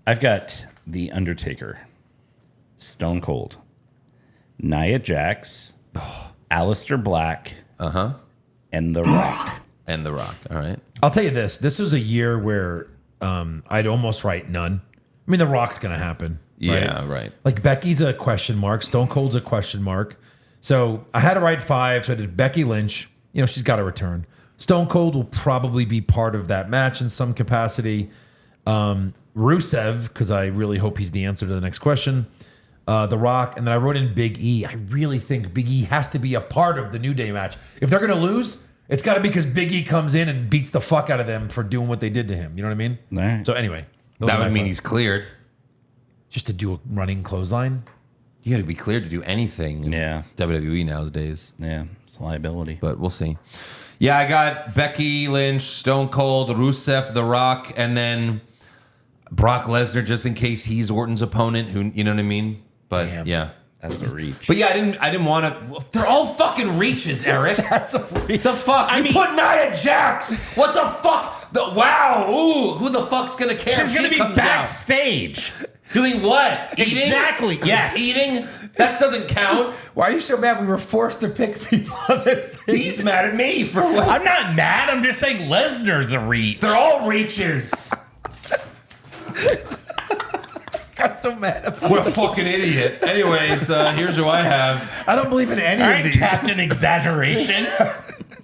I've got The Undertaker, Stone Cold, Nia Jax, Aleister Black, and The Rock. And The Rock. All right. I'll tell you this. This was a year where I'd almost write none. I mean, The Rock's going to happen. Yeah, right. Like Becky's a question mark. Stone Cold's a question mark. So I had to write 5. So I did Becky Lynch. She's got to return. Stone Cold will probably be part of that match in some capacity. Rusev, because I really hope he's the answer to the next question. The Rock. And then I wrote in Big E. I really think Big E has to be a part of the New Day match. If they're going to lose, it's got to be because Big E comes in and beats the fuck out of them for doing what they did to him. You know what I mean? All right. So anyway. That would mean he's cleared. Just to do a running clothesline? You got to be cleared to do anything in WWE nowadays. Yeah, it's a liability. But we'll see. Yeah, I got Becky Lynch, Stone Cold, Rusev, The Rock, and then Brock Lesnar just in case he's Orton's opponent. Who, you know what I mean? But Damn. yeah. That's a reach. But yeah, I didn't want to. They're all fucking reaches, Eric. That's a reach. The fuck? You put Nia Jax. What the fuck? Wow. Ooh. Who the fuck's gonna care? She's if going to she be comes backstage. out? Doing what? Eating? Exactly. Yes. Eating? That doesn't count. Why are you so mad we were forced to pick people on this thing? He's mad at me for what? I'm not mad. I'm just saying Lesnar's a reach. They're all reaches. got so mad about What a fucking idiot. Anyways, here's who I have. I don't believe in any All of right, these. Captain Exaggeration.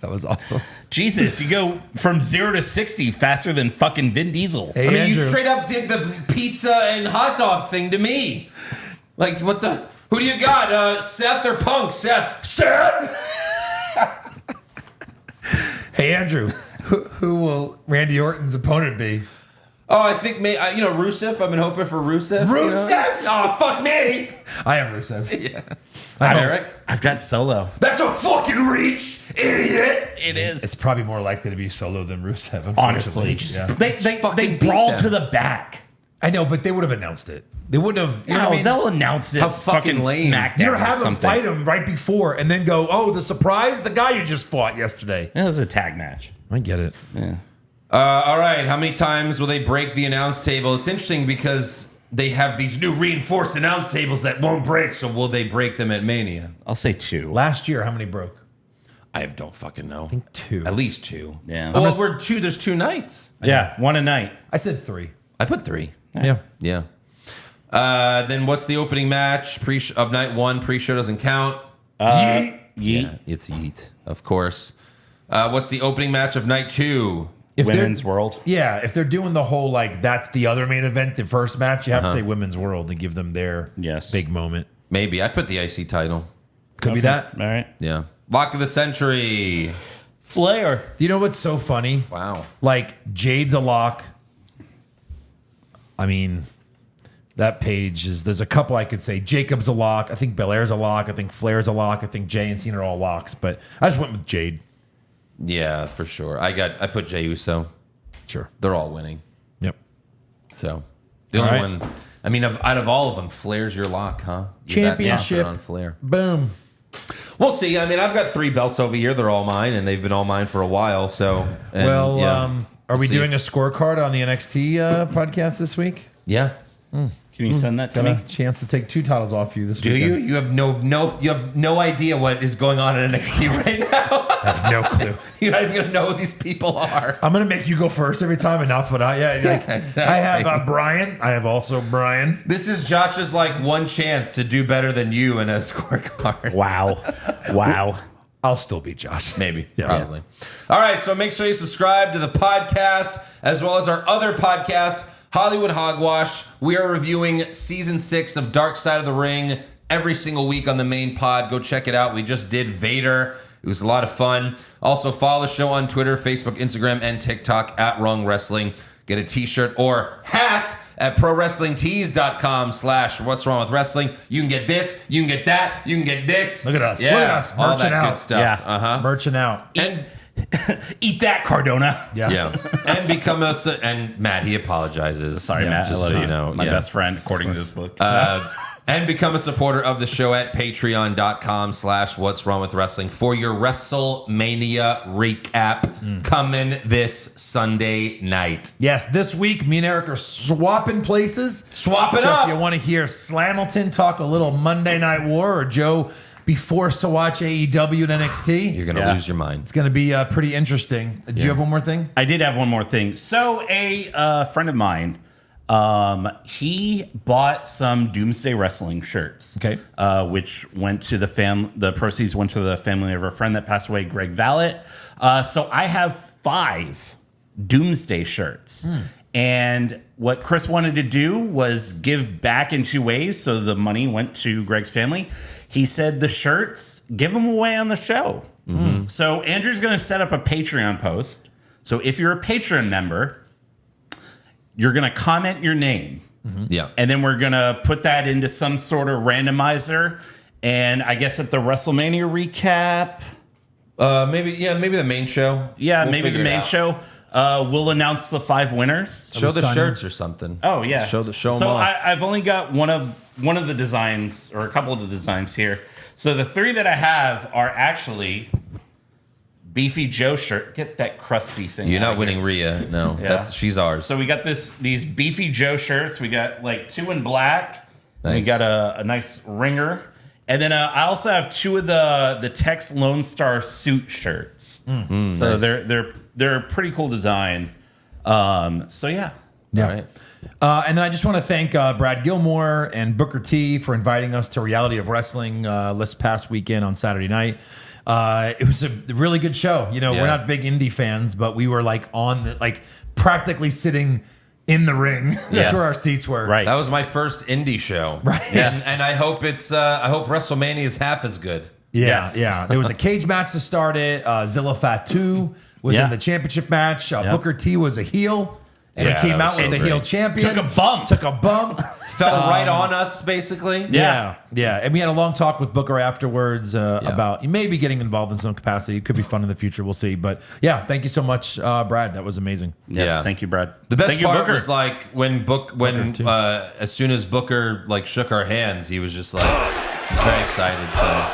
That was awesome. Jesus, you go from 0 to 60 faster than fucking Vin Diesel. Hey, I mean, Andrew. you straight up did the pizza and hot dog thing to me. Like, what the? Who do you got? Seth or Punk? Seth. Seth! Hey, Andrew, who will Randy Orton's opponent be? Oh, I think Rusev. I've been hoping for Rusev. Rusev? Oh, fuck me. I have Rusev. Yeah. Eric? I've got Solo. That's a fucking reach, idiot. It is. It's probably more likely to be Solo than Rusev, unfortunately. Honestly. They fucking brawl beat to them. the back. I know, but they would have announced it. They wouldn't have. You know No, what I mean? they'll announce it. How fucking lame. SmackDown You don't or have them something. fight him right before and then go, oh, the surprise, the guy you just fought yesterday. It was a tag match. I get it. Yeah. All right. How many times will they break the announce table? It's interesting because they have these new reinforced announce tables that won't break. So will they break them at Mania? I'll say 2. Last year, how many broke? I don't fucking know. I think 2. At least 2. Yeah. Well, we're 2. There's 2 nights. Yeah, 1 a night. I said 3. I put 3. Yeah. Yeah. Then what's the opening match of night 1? Pre-show doesn't count. Yeet. Yeah, it's Yeet, of course. What's the opening match of night 2? If they're- Women's World. Yeah, if they're doing the whole, like, that's the other main event, the first match, you have to say Women's World and give them their big moment. Maybe. I put the IC title. Could be that. All right. Yeah. Lock of the century. Flair. You know what's so funny? Wow. Like, Jade's a lock. I mean, that page is, there's a couple I could say. Jacob's a lock. I think Belair's a lock. I think Flair's a lock. I think Jay and Cena are all locks, but I just went with Jade. Yeah, for sure. I put Jey Uso. Sure. They're all winning. Yep. So the All only right. one, I mean, out of all of them, Flair's your lock, huh? You're that Championship. confident on Flair. Boom. We'll see. I mean, I've got 3 belts over here. They're all mine, and they've been all mine for a while. So, and, Well, yeah. are we see doing if- a scorecard on the NXT podcast this week? Yeah. Can you send that to Got me? a chance to take 2 titles off you this Do weekend. you? You have no idea what is going on in NXT right now. I have no clue. You're not even gonna know who these people are. I'm gonna make you go first every time and not put out. Yeah, like, exactly. I have Brian. I have also Brian. This is Josh's like one chance to do better than you in a scorecard. Wow. Wow. I'll still beat Josh. Maybe. Yeah. Probably. All right. So make sure you subscribe to the podcast as well as our other podcast, Hollywood Hogwash. We are reviewing season 6 of Dark Side of the Ring every single week on the main pod. Go check it out. We just did Vader. It was a lot of fun. Also, follow the show on Twitter, Facebook, Instagram, and TikTok at Wrong Wrestling. Get a t-shirt or hat at prowrestlingtees.com/what's wrong with wrestling. You can get this, you can get that, you can get this. Look at us. Yeah, Look at us. all Merching that out. good stuff. Yeah. Uh-huh. Merching out. And Eat that, Cardona. Yeah. yeah, and become a and Matt, he apologizes. Sorry, Matt. just I love so you. you know, My yeah. best friend, according to this book. And become a supporter of the show at patreon.com/what's wrong with wrestling for your WrestleMania recap coming this Sunday night. Yes, this week, me and Eric are swapping places. Swap it So up. if you want to hear Slamilton talk a little Monday Night War or Joe be forced to watch AEW and NXT, You're going to lose your mind. it's going to be pretty interesting. Do you have one more thing? I did have one more thing. So a friend of mine, he bought some Doomsday Wrestling shirts. Okay. Which went to the proceeds went to the family of a friend that passed away, Greg Vallet. So I have 5 Doomsday shirts. And what Chris wanted to do was give back in 2 ways. So the money went to Greg's family. He said the shirts, give them away on the show. So Andrew's going to set up a Patreon post. So if you're a Patreon member, you're going to comment your name. Yeah. And then we're going to put that into some sort of randomizer. And I guess at the WrestleMania recap. Maybe the main show. Yeah, We'll maybe the figure it main out. show. We'll announce the 5 winners. Show the signing. shirts or something. Oh, yeah. Show them So off. I've only got one of the designs, or a couple of the designs here. So the 3 that I have are actually Beefy Joe shirt. Get that crusty thing. You're out not of winning here. Rhea. No, Yeah. she's ours. So we got these Beefy Joe shirts. We got like 2 in black. And we Nice. got a nice ringer. And then I also have 2 of the Tex Lone Star suit shirts. So nice. they're a pretty cool design. So yeah. Yeah. All right. And then I just want to thank Brad Gilmore and Booker T for inviting us to Reality of Wrestling this past weekend on Saturday night. It was a really good show. You know, Yeah. we're not big indie fans, but we were practically sitting in the ring. That's Yes. where our seats were. Right. That was my first indie show. Right. Yes. And I hope I hope WrestleMania is half as good. Yeah, Yes. yeah. There was a cage match to start it. Zilla Fatu was Yeah. in the championship match. Booker T was a heel. And Yeah, he came that out was with so the heel great. champion. Took a bump. Fell right on us, basically. Yeah. And we had a long talk with Booker afterwards about maybe getting involved in some capacity. It could be fun in the future. We'll see. But yeah, thank you so much, Brad. That was amazing. Yes, Yeah. thank you, Brad. The best Thank you, part Booker. was like when as soon as Booker like shook our hands, he was just like he's very excited. So